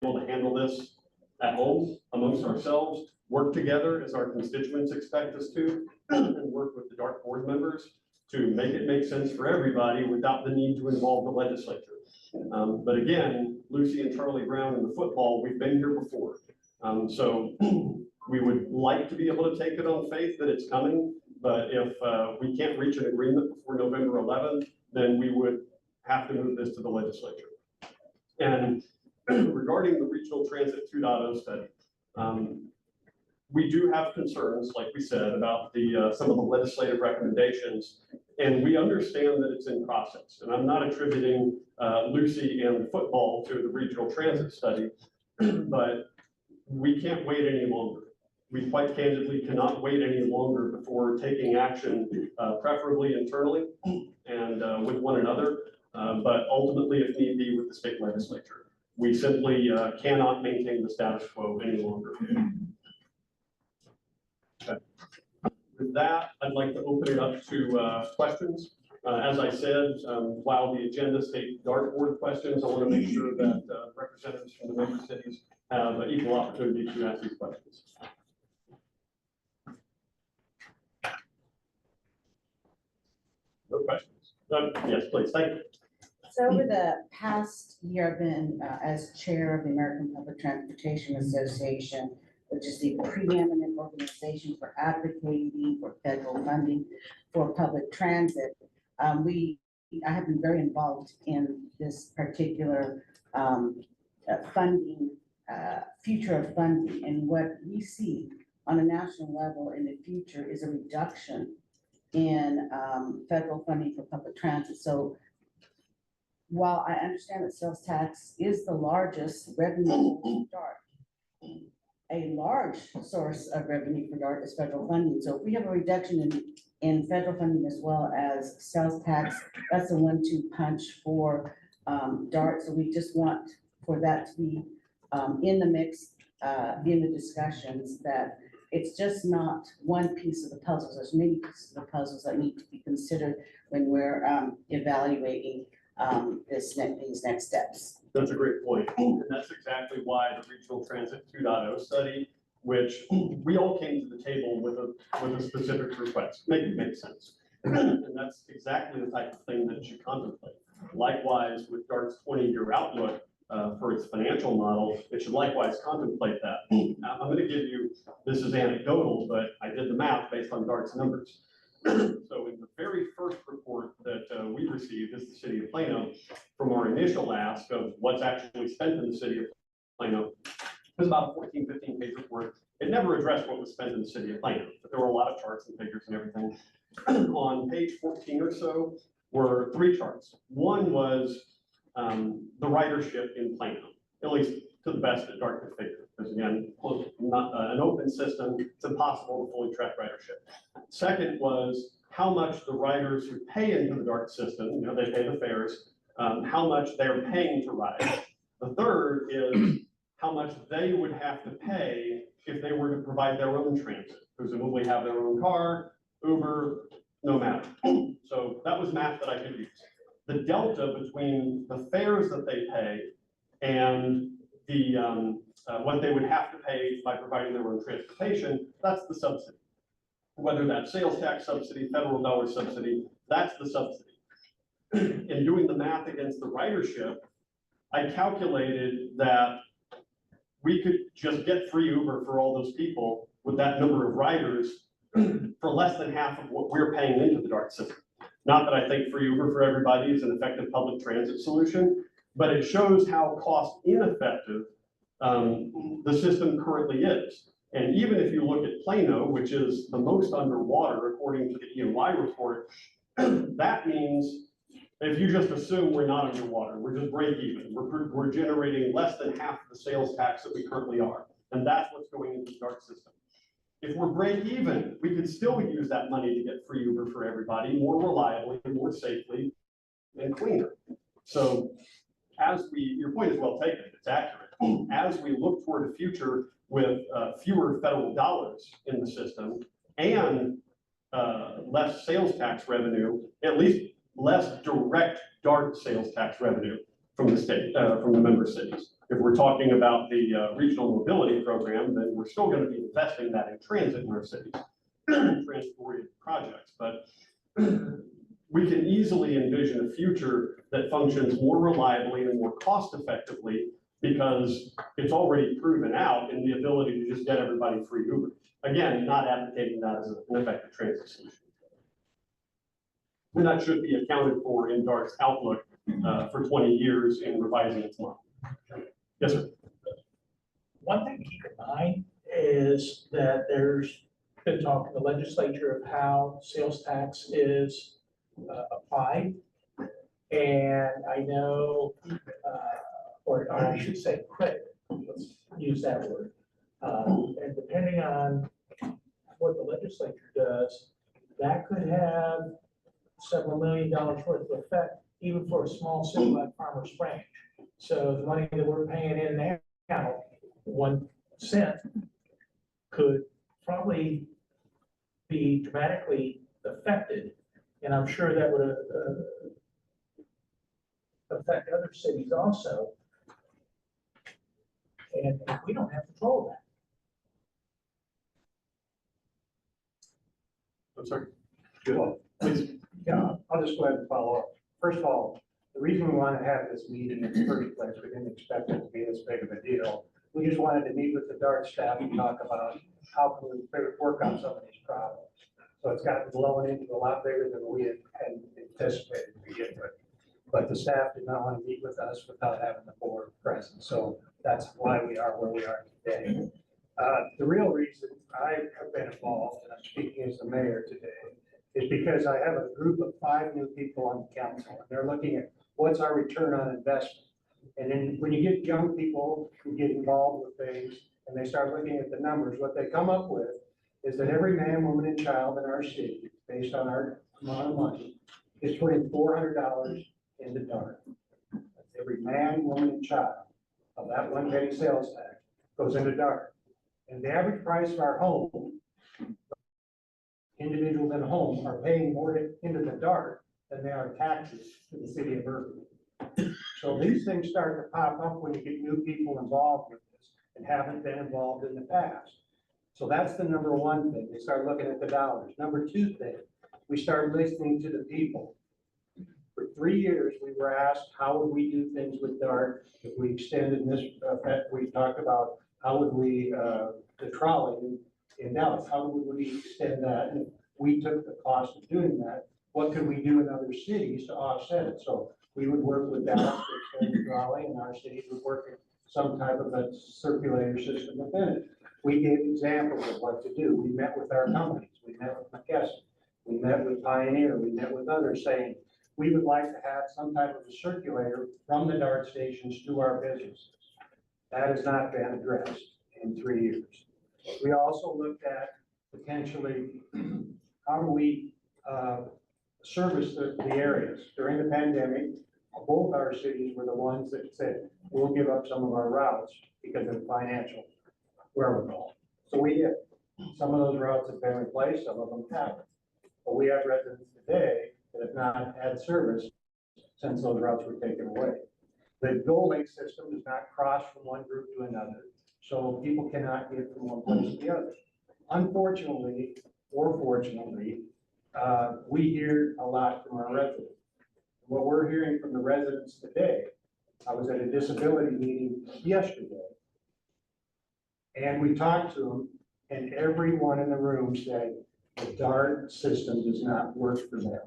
able to handle this at home amongst ourselves, work together as our constituents expect us to, and work with the DART board members to make it make sense for everybody without the need to involve the legislature. But again, Lucy and Charlie Brown in the football, we've been here before. So we would like to be able to take it on faith that it's coming, but if we can't reach an agreement before November 11th, then we would have to move this to the legislature. And regarding the Regional Transit 2.0 study, we do have concerns, like we said, about some of the legislative recommendations, and we understand that it's in process. And I'm not attributing Lucy and football to the Regional Transit study, but we can't wait any longer. We quite candidly cannot wait any longer before taking action, preferably internally and with one another, but ultimately, if need be, with the state legislature. We simply cannot maintain the status quo any longer. Okay. With that, I'd like to open it up to questions. As I said, while the agenda states DART board questions, I want to make sure that representatives from the member cities have an equal opportunity to ask these questions. No questions? Yes, please. Thank you. So over the past year, I've been as chair of the American Public Transportation Association, which is the preeminent organization for advocating for federal funding for public transit. I have been very involved in this particular funding future of funding. And what we see on a national level in the future is a reduction in federal funding for public transit. So while I understand that sales tax is the largest revenue for DART, a large source of revenue for DART is federal funding. So if we have a reduction in federal funding as well as sales tax, that's a 1-2 punch for DART. So we just want for that to be in the mix, in the discussions, that it's just not one piece of the puzzle. There's many pieces of the puzzles that need to be considered when we're evaluating these next steps. That's a great point. And that's exactly why the Regional Transit 2.0 study, which we all came to the table with a specific request, make it make sense. And that's exactly the type of thing that you contemplate. Likewise, with DART's 20-year outlook for its financial model, it should likewise contemplate that. Now, I'm going to give you, this is anecdotal, but I did the math based on DART's numbers. So in the very first report that we received as the city of Plano, from our initial ask of what's actually spent in the city of Plano, it was about a 14, 15-page report. It never addressed what was spent in the city of Plano, but there were a lot of charts and figures and everything. On page 14 or so were 3 charts. One was the ridership in Plano, at least to the best that DART could figure. Because again, not an open system, it's impossible to fully track ridership. Second was how much the riders who pay into the DART system, they pay the fares, how much they're paying to ride. The third is how much they would have to pay if they were to provide their own transit, presumably have their own car, Uber, no matter. So that was math that I could use. The delta between the fares that they pay and the what they would have to pay by providing their own transportation, that's the subsidy. Whether that's sales tax subsidy, federal dollar subsidy, that's the subsidy. In doing the math against the ridership, I calculated that we could just get free Uber for all those people with that number of riders for less than half of what we're paying into the DART system. Not that I think free Uber for everybody is an effective public transit solution, but it shows how cost ineffective the system currently is. And even if you look at Plano, which is the most underwater according to the EY report, that means if you just assume we're not underwater, we're just break even, we're generating less than half the sales tax that we currently are. And that's what's going into the DART system. If we're break even, we could still use that money to get free Uber for everybody more reliably, more safely, and cleaner. So your point is well taken, it's accurate. As we look toward a future with fewer federal dollars in the system and less sales tax revenue, at least less direct DART sales tax revenue from the state, from the member cities. If we're talking about the regional mobility program, then we're still going to be investing that in transit in our cities, transit-oriented projects. But we can easily envision a future that functions more reliably and more cost effectively because it's already proven out in the ability to just get everybody free Uber. Again, not advocating that as an effective transit solution. And that should be accounted for in DART's outlook for 20 years in revising its model. Yes, sir. One thing to keep in mind is that there's been talk in the legislature of how sales tax is applied. And I know, or I should say credit, let's use that word. And depending on what the legislature does, that could have several $1 million worth of effect, even for a small city like Farmers Branch. So the money that we're paying in now, 1 cent, could probably be dramatically affected. And I'm sure that would affect other cities also. And we don't have control of that. I'm sorry. Good. Please. Yeah, I'll just go ahead and follow up. First of all, the reason we want to have this meeting in the first place, we didn't expect it to be this big of a deal. We just wanted to meet with the DART staff and talk about how can we work on some of these problems. So it's gotten blown into a lot bigger than we had anticipated to begin with. But the staff did not want to meet with us without having the board present, so that's why we are where we are today. The real reason I have been involved, and I'm speaking as the mayor today, is because I have a group of 5 new people on the council, and they're looking at what's our return on investment. And then when you get young people who get involved with things, and they start looking at the numbers, what they come up with is that every man, woman, and child in our city, based on our amount of money, is putting $400 into DART. Every man, woman, and child of that 1 penny sales tax goes into DART. And the average price of our home, individuals in a home are paying more into the DART than they are taxes to the city of Irving. So these things start to pop up when you get new people involved with this and haven't been involved in the past. So that's the number 1 thing. They start looking at the dollars. Number 2 thing, we start listening to the people. For 3 years, we were asked, how would we do things with DART if we extended this, we talked about how would we, the trolley in Dallas, how would we extend that? And if we took the cost of doing that, what could we do in other cities to offset it? So we would work with Dallas to extend the trolley, and our cities would work in some type of a circulator system within it. We gave examples of what to do. We met with our companies. We met with McKesson. We met with Pioneer. We met with others saying, we would like to have some type of a circulator from the DART stations to our businesses. That has not been addressed in 3 years. We also looked at potentially, how do we service the areas? During the pandemic, both our cities were the ones that said, we'll give up some of our routes because of financial wherewithal. So we did. Some of those routes have been replaced, some of them haven't. But we have residents today that have not had service since those routes were taken away. The GO link system does not cross from one group to another, so people cannot get from one place to the other. Unfortunately, or fortunately, we hear a lot from our residents. What we're hearing from the residents today, I was at a disability meeting yesterday, and we talked to them, and everyone in the room said the DART system does not work for them.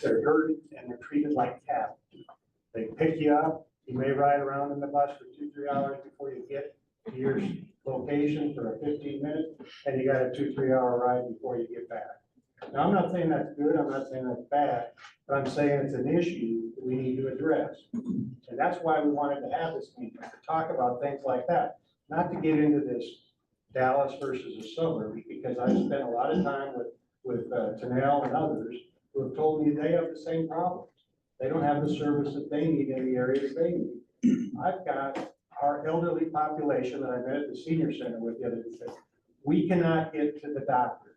They're hurt and they're treated like cattle. They pick you up, you may ride around in the bus for 2-3 hours before you get to your location for a 15-minute, and you got a 2-3 hour ride before you get back. Now, I'm not saying that's good, I'm not saying that's bad, but I'm saying it's an issue that we need to address. And that's why we wanted to have this meeting, to talk about things like that, not to get into this Dallas versus a suburb, because I spent a lot of time with Tanel and others who have told me they have the same problems. They don't have the service that they need in the areas they need. I've got our elderly population that I met at the senior center with the other day. We cannot get to the doctors.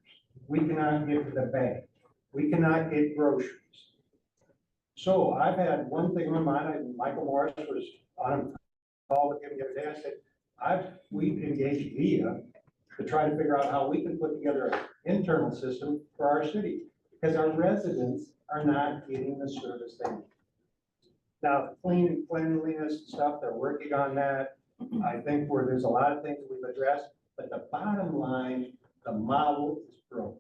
We cannot get to the bank. We cannot get groceries. So I've had one thing on my mind, and Michael Morris was on a call with him the other day. I said, we've engaged VIA to try to figure out how we can put together an internal system for our city, because our residents are not getting the service they need. Now, cleanliness and stuff, they're working on that. I think where there's a lot of things we've addressed, but the bottom line, the model is broken.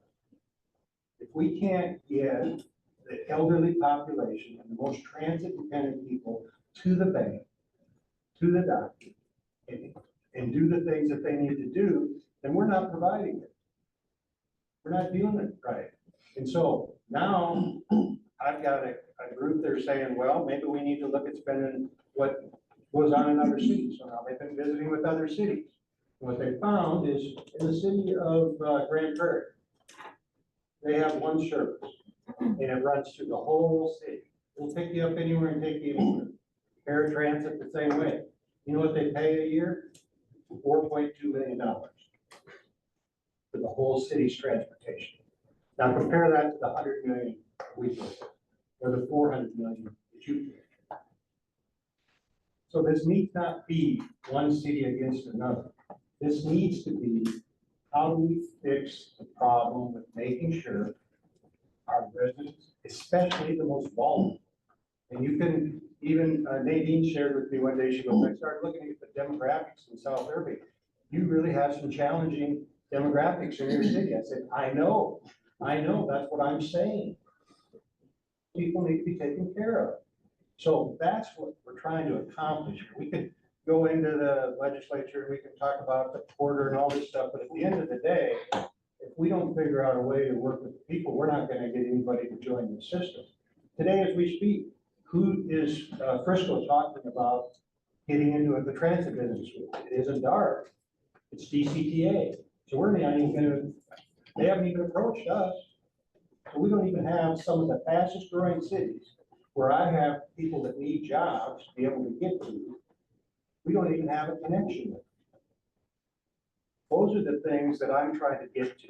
If we can't get the elderly population and the most transit-dependent people to the bank, to the doctor, and do the things that they need to do, then we're not providing it. We're not doing it right. And so now I've got a group that are saying, well, maybe we need to look at spending what goes on in other cities. So now they've been visiting with other cities. What they found is in the city of Grand Prairie, they have one service and it runs through the whole city. We'll pick you up anywhere and take you anywhere. Paratransit the same way. You know what they pay a year? $4.2 million for the whole city's transportation. Now compare that to the 100 million we pay, or the 400 million that you pay. So this needs not be one city against another. This needs to be, how do we fix the problem with making sure our residents, especially the most vulnerable, and you can, even Nadine shared with me one day, she goes, I started looking at the demographics in South Irving. You really have some challenging demographics in your city. I said, I know, that's what I'm saying. people need to be taken care of. So that's what we're trying to accomplish. We could go into the legislature, we can talk about the quarter and all this stuff, but at the end of the day, if we don't figure out a way to work with the people, we're not gonna get anybody to join the system. Today, as we speak, who is Frisco talking about getting into the transit business with? It isn't DART, it's DCTA. So we're not even gonna, they haven't even approached us. So we don't even have some of the fastest growing cities where I have people that need jobs to be able to get to. We don't even have a connection with. Those are the things that I'm trying to get to.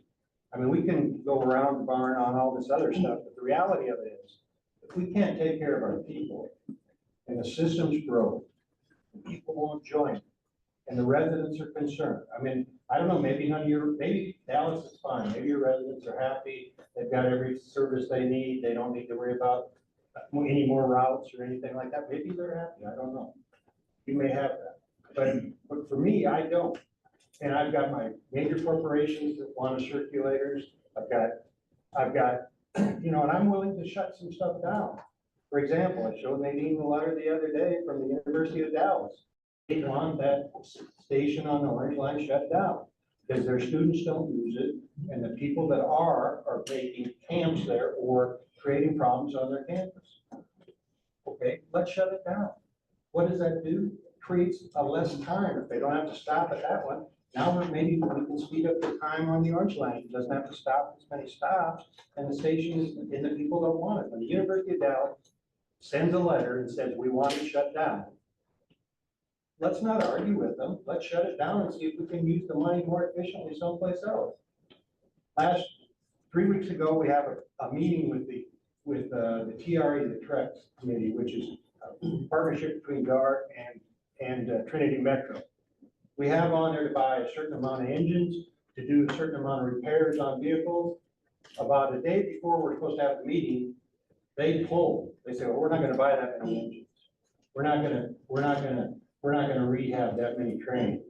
I mean, we can go around the barn on all this other stuff, but the reality of it is, if we can't take care of our people and the systems grow, people won't join. And the residents are concerned. I mean, I don't know, maybe none of your, maybe Dallas is fine. Maybe your residents are happy. They've got every service they need. They don't need to worry about any more routes or anything like that. Maybe they're happy. I don't know. You may have that. But for me, I don't. And I've got my major corporations that want circulators. I've got, you know, and I'm willing to shut some stuff down. For example, I showed Nadine the letter the other day from the University of Dallas. They want that station on the Orange Line shut down because their students don't use it. And the people that are making camps there or creating problems on their campus. Okay, let's shut it down. What does that do? Creates a less time. If they don't have to stop at that one, now maybe we can speed up the time on the Orange Line. It doesn't have to stop as many stops, and the station is, and the people don't want it. When the University of Dallas sends a letter and says, we want it shut down, let's not argue with them. Let's shut it down and see if we can use the money more efficiently someplace else. 3 weeks ago, we have a meeting with the TRE, the TREX committee, which is a partnership between DART and Trinity Metro. We have on there to buy a certain amount of engines, to do a certain amount of repairs on vehicles. About a day before we're supposed to have the meeting, they pulled. They said, well, we're not gonna buy that many engines. We're not gonna rehab that many trains.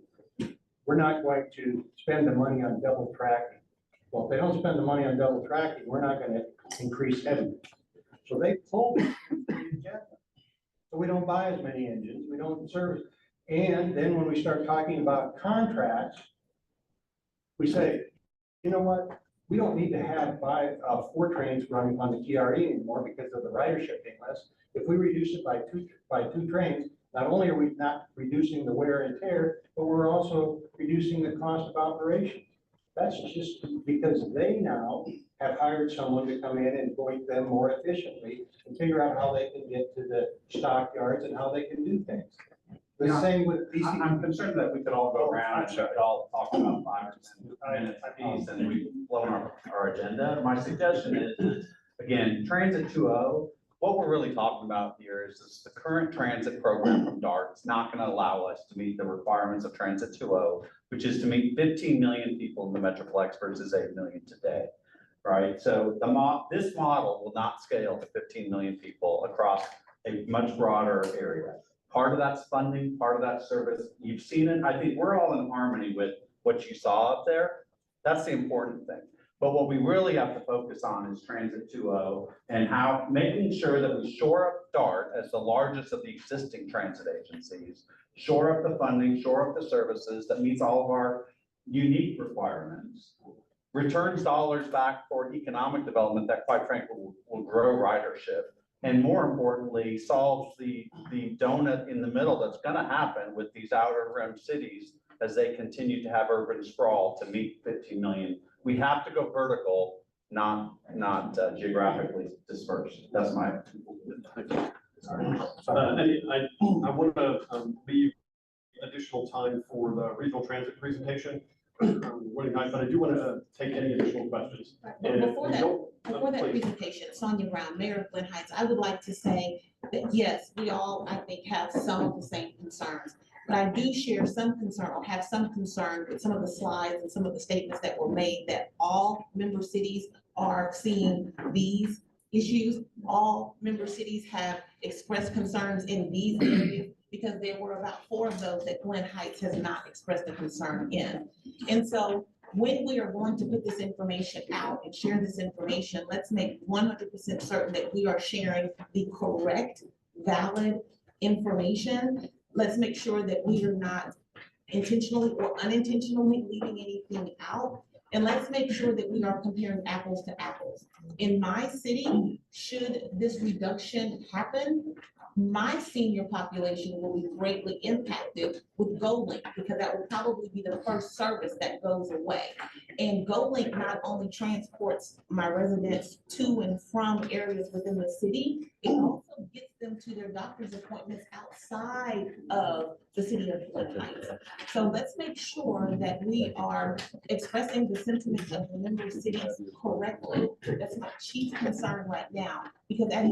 We're not going to spend the money on double tracking. Well, if they don't spend the money on double tracking, we're not gonna increase heavy. So they pulled it from the agenda. So we don't buy as many engines, we don't service. And then when we start talking about contracts, we say, you know what? We don't need to have 4 trains running on the TRE anymore because of the ridership being less. If we reduce it by two trains, not only are we not reducing the wear and tear, but we're also reducing the cost of operation. That's just because they now have hired someone to come in and point them more efficiently and figure out how they can get to the stockyards and how they can do things. The same with DC. I'm concerned that we could all go around and we could all talk about 5 or 10 minutes apiece and we blow our agenda. My suggestion is, again, Transit 2.0, what we're really talking about here is the current transit program from DART. It's not going to allow us to meet the requirements of Transit 2.0, which is to meet 15 million people in the Metroplex versus 8 million today, right? So this model will not scale to 15 million people across a much broader area. Part of that's funding, part of that service. You've seen it. I think we're all in harmony with what you saw up there. That's the important thing. But what we really have to focus on is Transit 2.0 and how making sure that we shore up DART as the largest of the existing transit agencies, shore up the funding, shore up the services that meets all of our unique requirements, returns dollars back for economic development that quite frankly will grow ridership. And more importantly, solves the donut in the middle that's going to happen with these outer rim cities as they continue to have urban sprawl to meet 15 million. We have to go vertical, not geographically dispersed. That's my. I want to leave additional time for the regional transit presentation. But I do want to take any additional questions. Before that presentation, Sonia Brown, Mayor of Glen Heights, I would like to say that yes, we all, I think, have some of the same concerns, but I do share some concern or have some concern with some of the slides and some of the statements that were made that all member cities are seeing these issues. All member cities have expressed concerns in these areas because there were about 4 of those that Glen Heights has not expressed a concern in. And so when we are going to put this information out and share this information, let's make 100% certain that we are sharing the correct, valid information. Let's make sure that we are not intentionally or unintentionally leaving anything out. And let's make sure that we are comparing apples to apples. In my city, should this reduction happen, my senior population will be greatly impacted with GoLink, because that will probably be the first service that goes away. And GoLink not only transports my residents to and from areas within the city, it also gets them to their doctor's appointments outside of the city of Plano Heights. So let's make sure that we are expressing the sentiment of the member cities correctly. That's my chief concern right now, because as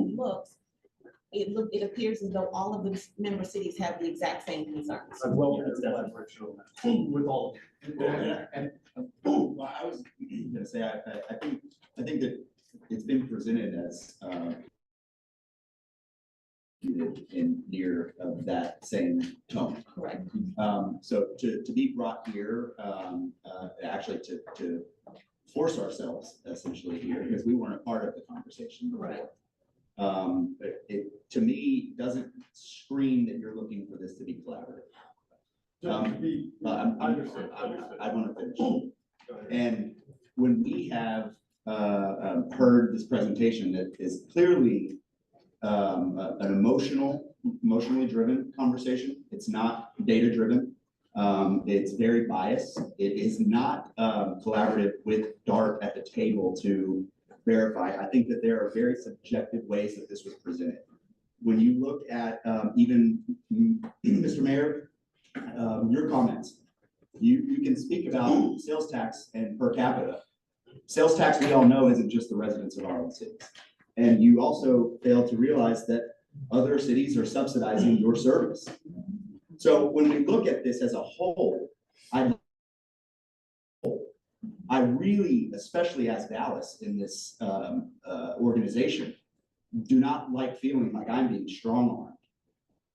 it appears as though all of the member cities have the exact same concerns. Well, with all. Well, I was gonna say, I think that it's been presented as, in near of that same tone. Correct. So to be brought here, actually to force ourselves essentially here, because we weren't a part of the conversation before. Right. It, to me, doesn't scream that you're looking for this to be collaborative. Understood. I want to finish. And when we have heard this presentation that is clearly an emotionally driven conversation, it's not data driven. It's very biased. It is not collaborative with DART at the table to verify. I think that there are very subjective ways that this was presented. When you look at even Mr. Mayor, your comments, you can speak about sales tax and per capita. Sales tax, we all know, isn't just the residents of our own cities. And you also fail to realize that other cities are subsidizing your service. So when we look at this as a whole, I really, especially as Dallas in this organization, do not like feeling like I'm being strong-armed.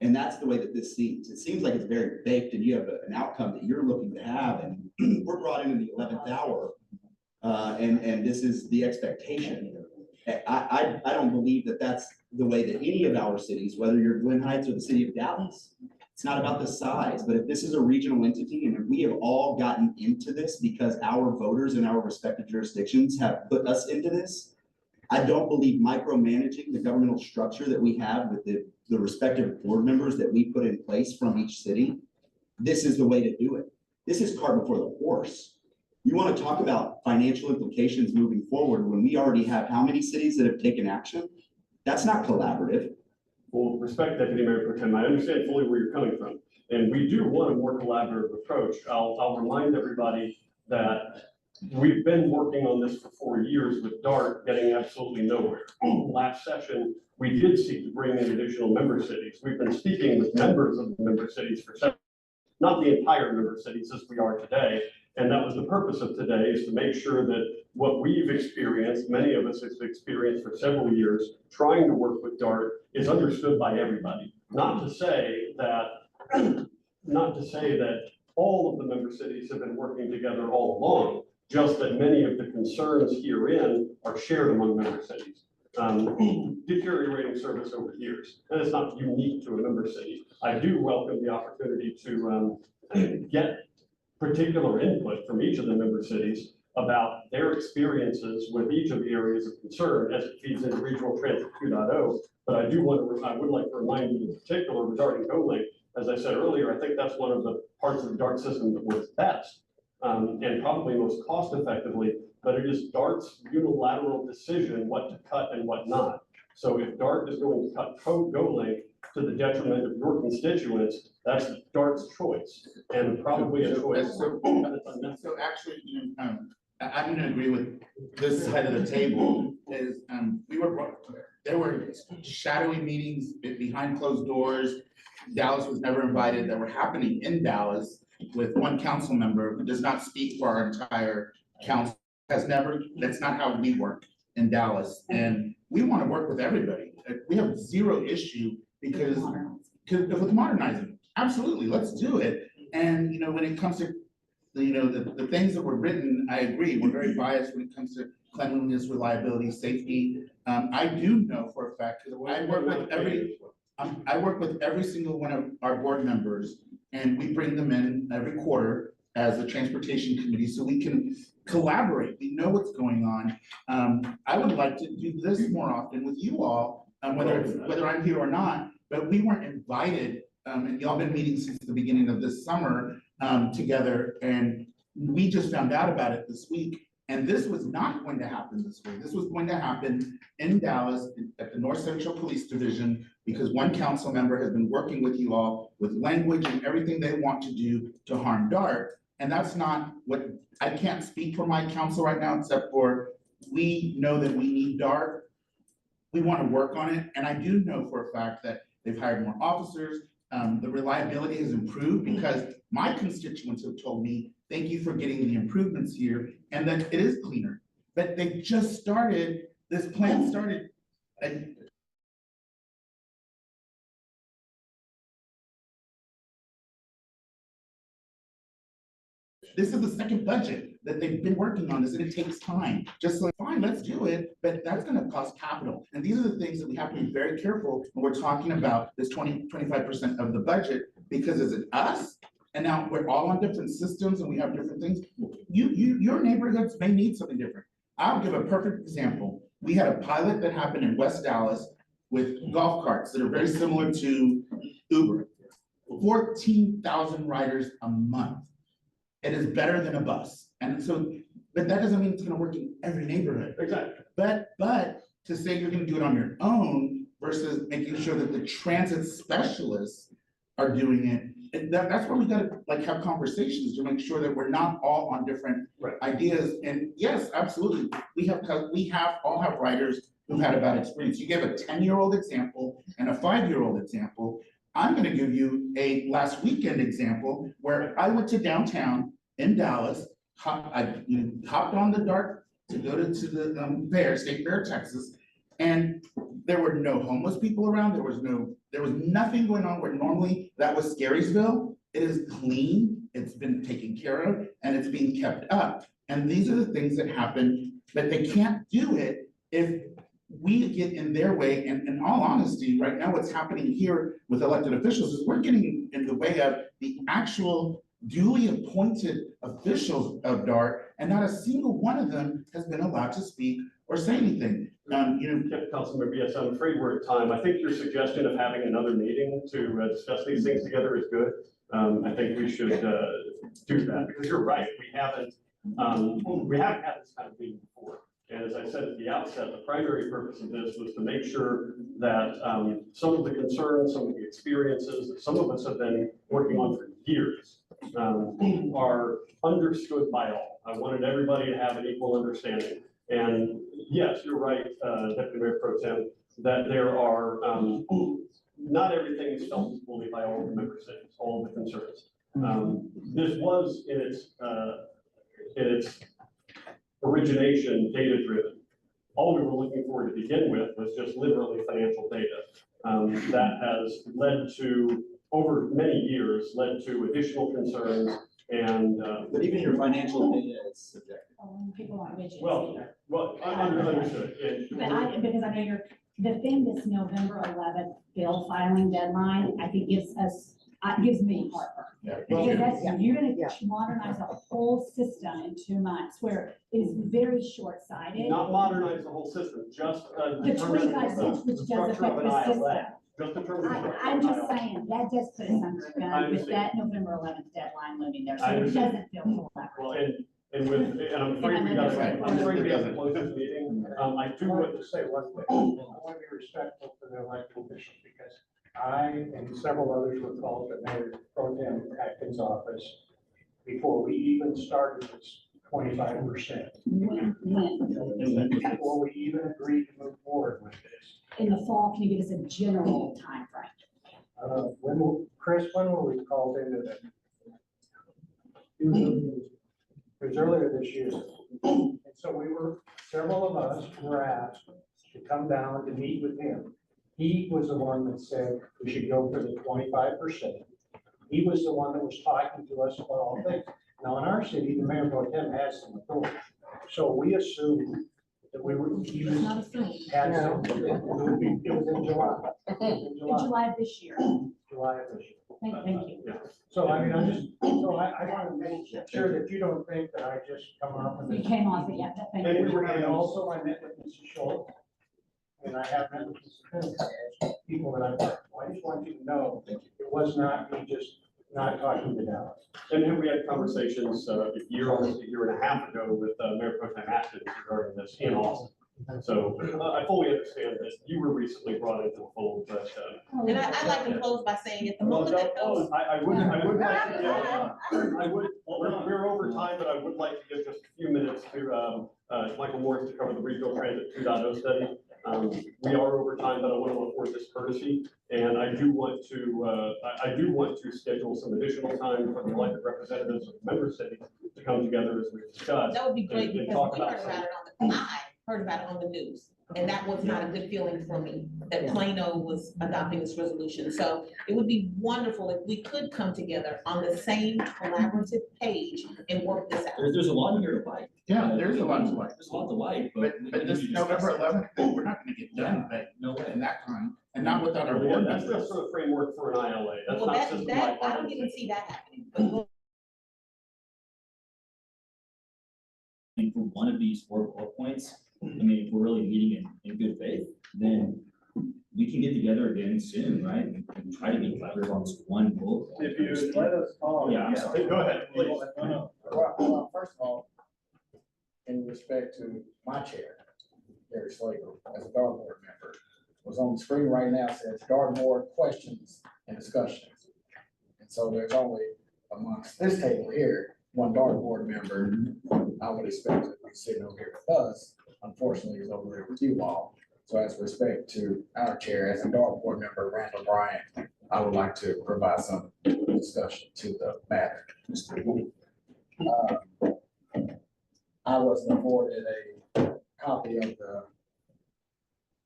And that's the way that this seems. It seems like it's very baked and you have an outcome that you're looking to have. And we're brought in the 11th hour and this is the expectation. I don't believe that that's the way that any of our cities, whether you're Glen Heights or the city of Dallas, it's not about the size, but if this is a regional entity and if we have all gotten into this because our voters in our respective jurisdictions have put us into this, I don't believe micromanaging the governmental structure that we have with the respective board members that we put in place from each city, this is the way to do it. This is cart before the horse. You want to talk about financial implications moving forward when we already have how many cities that have taken action? That's not collaborative. Well, respect Deputy Mayor Pro Tem, I understand fully where you're coming from. And we do want a more collaborative approach. I'll remind everybody that we've been working on this for 4 years with DART, getting absolutely nowhere. Last session, we did seek to bring in additional member cities. We've been speaking with members of the member cities for several, not the entire member cities as we are today. And that was the purpose of today, is to make sure that what we've experienced, many of us have experienced for several years, trying to work with DART, is understood by everybody. Not to say that all of the member cities have been working together all along, just that many of the concerns herein are shared among member cities. Deteriorating service over years, and it's not unique to a member city. I do welcome the opportunity to get particular input from each of the member cities about their experiences with each of the areas of concern as it feeds into Regional Transit 2.0. But I would like to remind you in particular regarding GoLink, as I said earlier, I think that's one of the parts of the DART system that works best and probably most cost effectively, but it is DART's unilateral decision what to cut and what not. So if DART is going to cut GoLink to the detriment of your constituents, that's DART's choice, and probably a choice. So actually, I'm gonna agree with this side of the table, is, there were shadowy meetings behind closed doors. Dallas was never invited, that were happening in Dallas with one council member who does not speak for our entire council, that's not how we work in Dallas. And we wanna work with everybody. We have zero issue because with modernizing, absolutely, let's do it. And when it comes to the things that were written, I agree, we're very biased when it comes to cleanliness, reliability, safety. I do know for a fact, because I work with every single one of our board members, and we bring them in every quarter as a transportation committee, so we can collaborate, we know what's going on. I would like to do this more often with you all, whether I'm here or not, but we weren't invited, and y'all been meeting since the beginning of this summer, together, and we just found out about it this week. And this was not going to happen this way. This was going to happen in Dallas at the North Central Police Division, because one council member has been working with you all with language and everything they want to do to harm DART. And that's not what, I can't speak for my council right now, except for we know that we need DART. We want to work on it. And I do know for a fact that they've hired more officers. The reliability has improved because my constituents have told me, thank you for getting the improvements here, and that it is cleaner. But they just started, this plan started, and this is the second budget that they've been working on this, and it takes time. Just like, fine, let's do it, but that's gonna cost capital. And these are the things that we have to be very careful when we're talking about this 25% of the budget, because is it us? And now we're all on different systems and we have different things. Your neighborhoods may need something different. I'll give a perfect example. We had a pilot that happened in West Dallas with golf carts that are very similar to Uber. 14,000 riders a month. It is better than a bus. And so, but that doesn't mean it's gonna work in every neighborhood. Exactly. But to say you're gonna do it on your own versus making sure that the transit specialists are doing it, and that's where we gotta like have conversations to make sure that we're not all on different ideas. And yes, absolutely, we all have writers who had a bad experience. You gave a 10-year-old example and a 5-year-old example. I'm gonna give you a last weekend example where I went to downtown in Dallas. I hopped on the DART to go to the State Fair, Texas, and there were no homeless people around. There was nothing going on where normally that was Scarysville. It is clean, it's been taken care of, and it's being kept up. And these are the things that happen, but they can't do it if we get in their way. And in all honesty, right now, what's happening here with elected officials is we're getting in the way of the actual duly appointed officials of DART, and not a single one of them has been allowed to speak or say anything. Councilmember, yes, I'm afraid we're at time. I think your suggestion of having another meeting to discuss these things together is good. I think we should do that, because you're right. We haven't had this kind of meeting before. And as I said at the outset, the primary purpose of this was to make sure that some of the concerns, some of the experiences that some of us have been working on for years are understood by all. I wanted everybody to have an equal understanding. And yes, you're right, Deputy Mayor Pro Tem, that there are, not everything is felt equally by all the member cities, all the concerns. This was in its origination data-driven. All we were looking for to begin with was just literally financial data. That has led to, over many years, led to additional concerns and. But even your financial data is subjective. People aren't rigid. Well, I understood. Because I know the thing, this November 11th bill filing deadline, I think gives me heartburn. Yeah. Because you're gonna modernize a whole system in 2 months, where it is very short-sighted. Not modernize the whole system, just. The 25 cents, which does affect the system. Just in terms of. I'm just saying, that does put us under a gun with that November 11th deadline looming there, so I it understand. doesn't feel collaborative. Well, and I'm afraid we got to close this meeting. I do want to say one thing. I want to be respectful to the elected officials, because I and several others were called to Mayor Pro Tem Atkins' office before we even started this 25%. Before we even agreed to move forward with this. In the fall, can you give us a general timeframe? Chris, when were we called into that? It was earlier this year. And so several of us were asked to come down to meet with him. He was the one that said we should go for the 25%. He was the one that was talking to us about all things. Now, in our city, the mayor pro tem has some authority. So we assumed that we would It's use, not assumed. had some, it was in July. In In July, July of this year. July of this year. Thank you. So I mean, I want to make sure that you don't think that I just come up and. You came off it, yeah, thank And you. we were And having also I met with Mrs. Schultz. And I have met with Mrs. people that I've worked with. I just want you to know, it was not me just not talking to Dallas. And then we had conversations, almost a year and a half ago with Mayor Pro Tem Atkins regarding this in Austin. So I fully understand that you were recently brought into the fold, but. And I'd like to close by saying, at the moment that those, I would like to give, we're over time, but I would like to give just a few minutes to Michael Morris to cover the regional transit 2.0 study. We are over time, but I want to afford this courtesy. And I do want to schedule some additional time for the elected representatives of member cities to come together as we discussed. that would be great, And because talk we heard about about it I heard about it on the news. And that was not a good feeling for me, that Plano was adopting this resolution. So it would be wonderful if we could come together on the same collaborative page and work this out. There's a lot here to like. Yeah, there's a lot to like. There's a lot to like, But this November 11th, thing, we're not gonna get done No way. in that time, and not without our Yeah, board that's members. just sort of framework for an ILA. That's Well, not that, system-wide I don't even see that happening, but go And for one of these 4 core points, I mean, if we're really meeting in good faith, then we can get together again soon, right? And try to be collaborative on this one bullet point. If you let us talk. Yeah, I'm sorry. Go ahead, please. Well, first of all, in respect to my chair, Gary Slater, as a Dartmoor board member, was on the screen right now, says Dartmoor questions and discussions. And so there's only amongst this table here, one Dartmoor board member, I would expect to be sitting over here with us, unfortunately, is over there with you all. So as respect to our chair, as a Dartmoor board member, Randall Bryant, I would like to provide some discussion to the matter. I was afforded a copy of the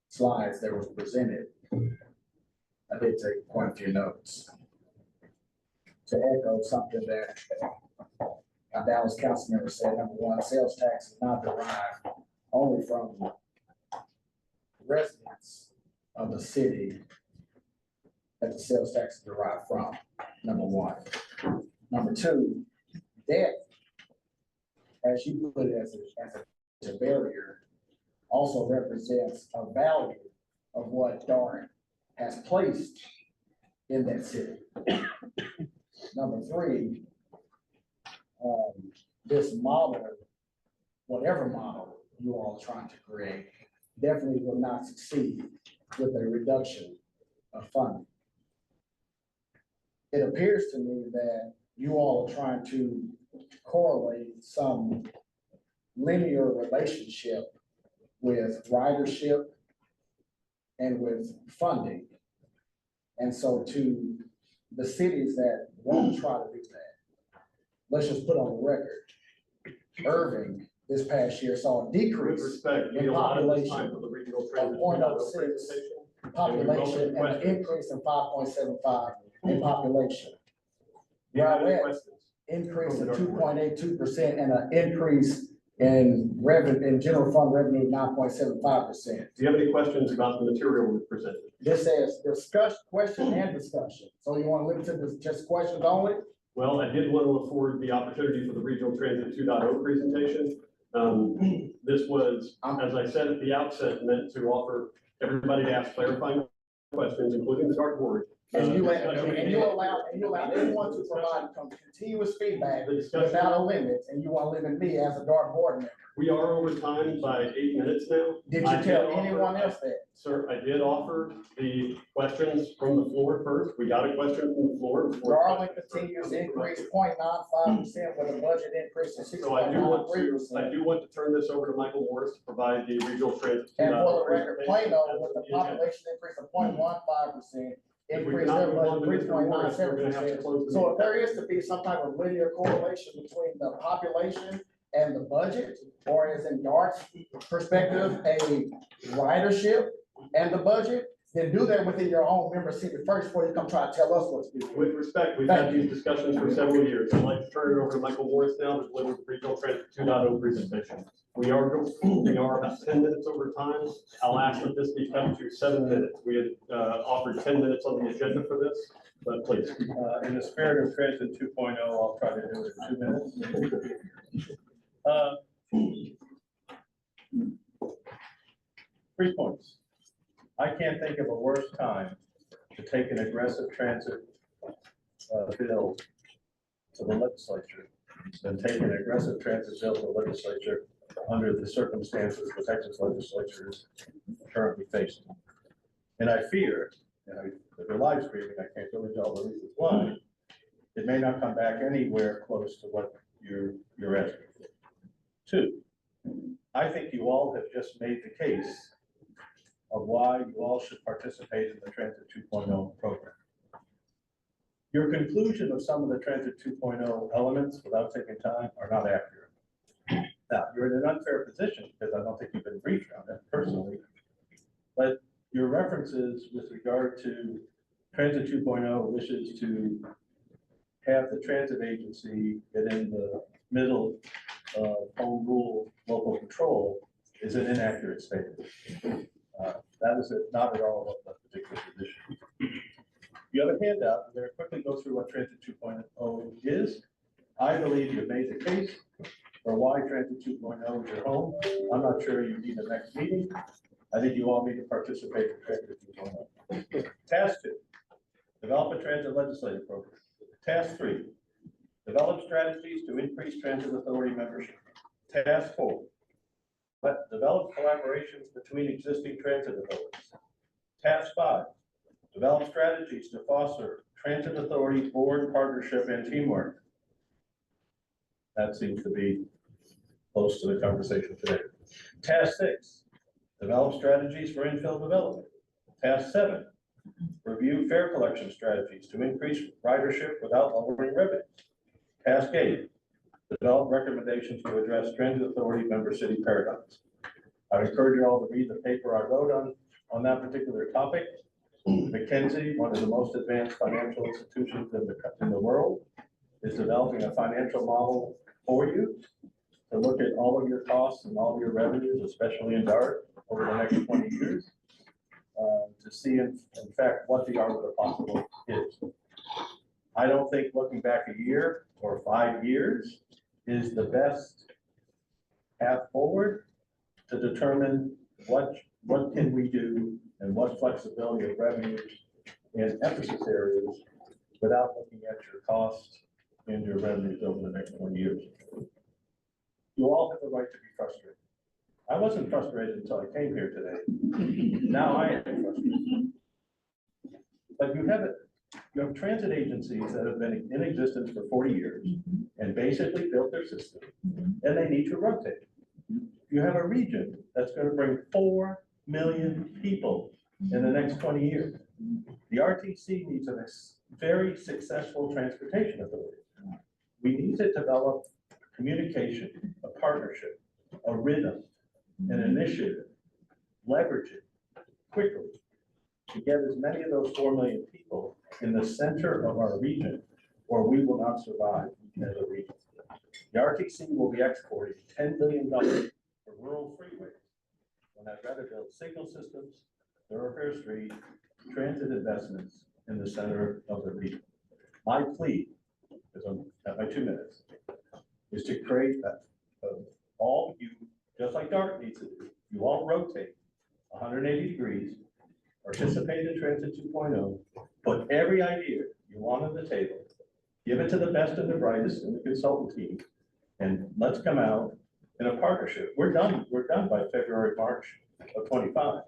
slides that was presented. I did take quite a few notes. To echo something that a Dallas council member said, number one, sales tax is not derived only from residents of the city that the sales tax is derived from, number one. Number two, debt, as you put it as a barrier, also represents a value of what DART has placed in that city. Number three, this model, whatever model you all are trying to create, definitely will not succeed with a reduction of funding. It appears to me that you all are trying to correlate some linear relationship with ridership and with funding. And so to the cities that want to try to do that, let's just put on the record, Irving this past year saw a With decrease respect, we in allotted this population time for the regional of transit 0.06 presentation. population and an increase in 5.75 in population. Do you have any Where we're at, questions? increase of 2.82% and an increase in revenue, in general fund revenue, 9.75%. Do you have any questions about the material we presented? This says discuss, question and discussion. So you want to limit to this, just questions only? Well, I did want to afford the opportunity for the regional transit 2.0 presentation. This was, as I said at the outset, meant to offer everybody to ask clarifying questions, including the dark board. And you allow anyone to provide continuous feedback The discussion, without a limit, and you want to limit me as a DART board member. we are over time by 8 minutes now. Did I you tell offer- anyone else that? Sir, I did offer the questions from the floor first. We got a question from the floor. Garland continues increase 0.95% with a budget increase of So I do want 6.93%. to turn this over to Michael Morris to provide the regional transit. And for the record, presentation. Plano with a population increase of 0.15%, If we increase cannot their move on budget to Mr. Morris, we're gonna have to 3.97%. close the So meeting. if there is to be some type of linear correlation between the population and the budget, or as in DART's perspective, a ridership and the budget, then do that within your own member city first before you come try to tell us what to do. With respect, we've had these discussions for several years. I'd like to turn it over to Michael Morris now to deliver the Regional Transit 2.0 presentation. We are about 10 minutes over time. I'll ask that this be cut to 7 minutes. We had offered 10 minutes on the agenda for this, but please. In the spirit of Transit 2.0, I'll try to do it in 2 minutes. 3 points. I can't think of a worse time to take an aggressive transit bill to the legislature than taking an aggressive transit bill to the legislature under the circumstances the Texas legislature is currently facing. And I fear, if you're live streaming, I can't go into all the reasons why, it may not come back anywhere close to what you're asking for. 2, I think you all have just made the case of why you all should participate in the Transit 2.0 program. Your conclusion of some of the Transit 2.0 elements without taking time are not accurate. Now, you're in an unfair position because I don't think you've been briefed on it personally, but your references with regard to Transit 2.0 wishes to have the transit agency get in the middle of home rule local control is an inaccurate statement. That is not at all what that particular position. You have a handout. I'm going to quickly go through what Transit 2.0 is. I believe you've made the case for why Transit 2.0 is your home. I'm not sure you need the next meeting. I think you all need to participate in Transit 2.0. Task 2, develop a transit legislative program. Task 3, develop strategies to increase transit authority membership. Task 4, develop collaborations between existing transit authorities. Task 5, develop strategies to foster transit authority board partnership and teamwork. That seems to be close to the conversation today. Task 6, develop strategies for infill development. Task 7, review fare collection strategies to increase ridership without lowering revenue. Task 8, develop recommendations to address transit authority member city paradigms. I encourage you all to read the paper I wrote on that particular topic. McKinsey, one of the most advanced financial institutions in the world, is developing a financial model for you to look at all of your costs and all of your revenues, especially in DART, over the next 20 years, to see in fact what the art of the possible is. I don't think looking back a year or 5 years is the best path forward to determine what can we do and what flexibility of revenues and emphasis areas without looking at your costs and your revenues over the next 20 years. You all have the right to be frustrated. I wasn't frustrated until I came here today. Now I am frustrated. But you have transit agencies that have been in existence for 40 years and basically built their system, and they need to rotate. You have a region that's going to bring 4 million people in the next 20 years. The RTC needs a very successful transportation authority. We need to develop communication, a partnership, a rhythm, an initiative, leverage it quickly to get as many of those 4 million people in the center of our region, or we will not survive as a region. The RTC will be exporting $10 billion for rural freeways, when I'd rather build signal systems, thoroughfare street, transit investments in the center of the region. My plea, because I'm at my 2 minutes, is to create all you, just like DART needs to do, you all rotate 180 degrees, participate in Transit 2.0, put every idea you want on the table, give it to the best and the brightest in the consultant team, and let's come out in a partnership. We're done by February, March of 25.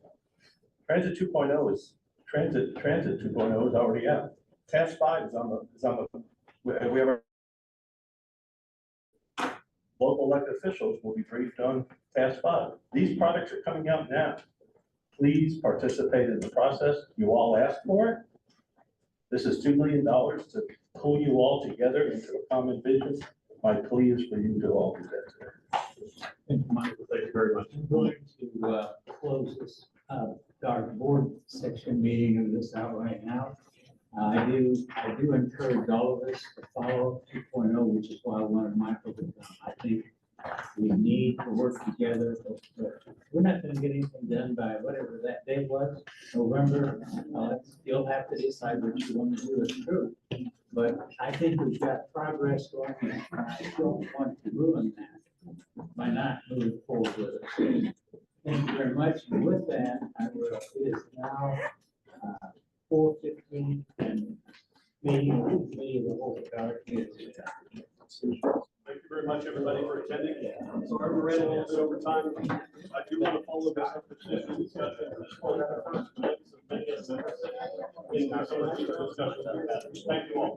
Transit 2.0 is Transit 2.0 is already out. Task 5 is on the we have our local elected officials will be briefed on Task 5. These products are coming out now. Please participate in the process. You all asked for it. This is $2 million to pull you all together into a common vision. My plea is for you to all do that today. Michael, thank you very much. I'm going to close this our board section meeting of this out right now. I do encourage all of us to follow 2.0, which is why I wanted Michael to come. I think we need to work together, but we're not gonna get anything done by whatever that day was, November. You'll have to decide what you want to do as a group. But I think we've got progress going, and I don't want to ruin that by not moving forward with it. Thank you very much. And with that, it is now 4:15 and meeting of the whole guard is. Thank you very much, everybody, for attending. Sorry, we ran a little bit over time. I do want to follow this up with additional discussion. This one, the first minutes of minutes and everything. Thank you all.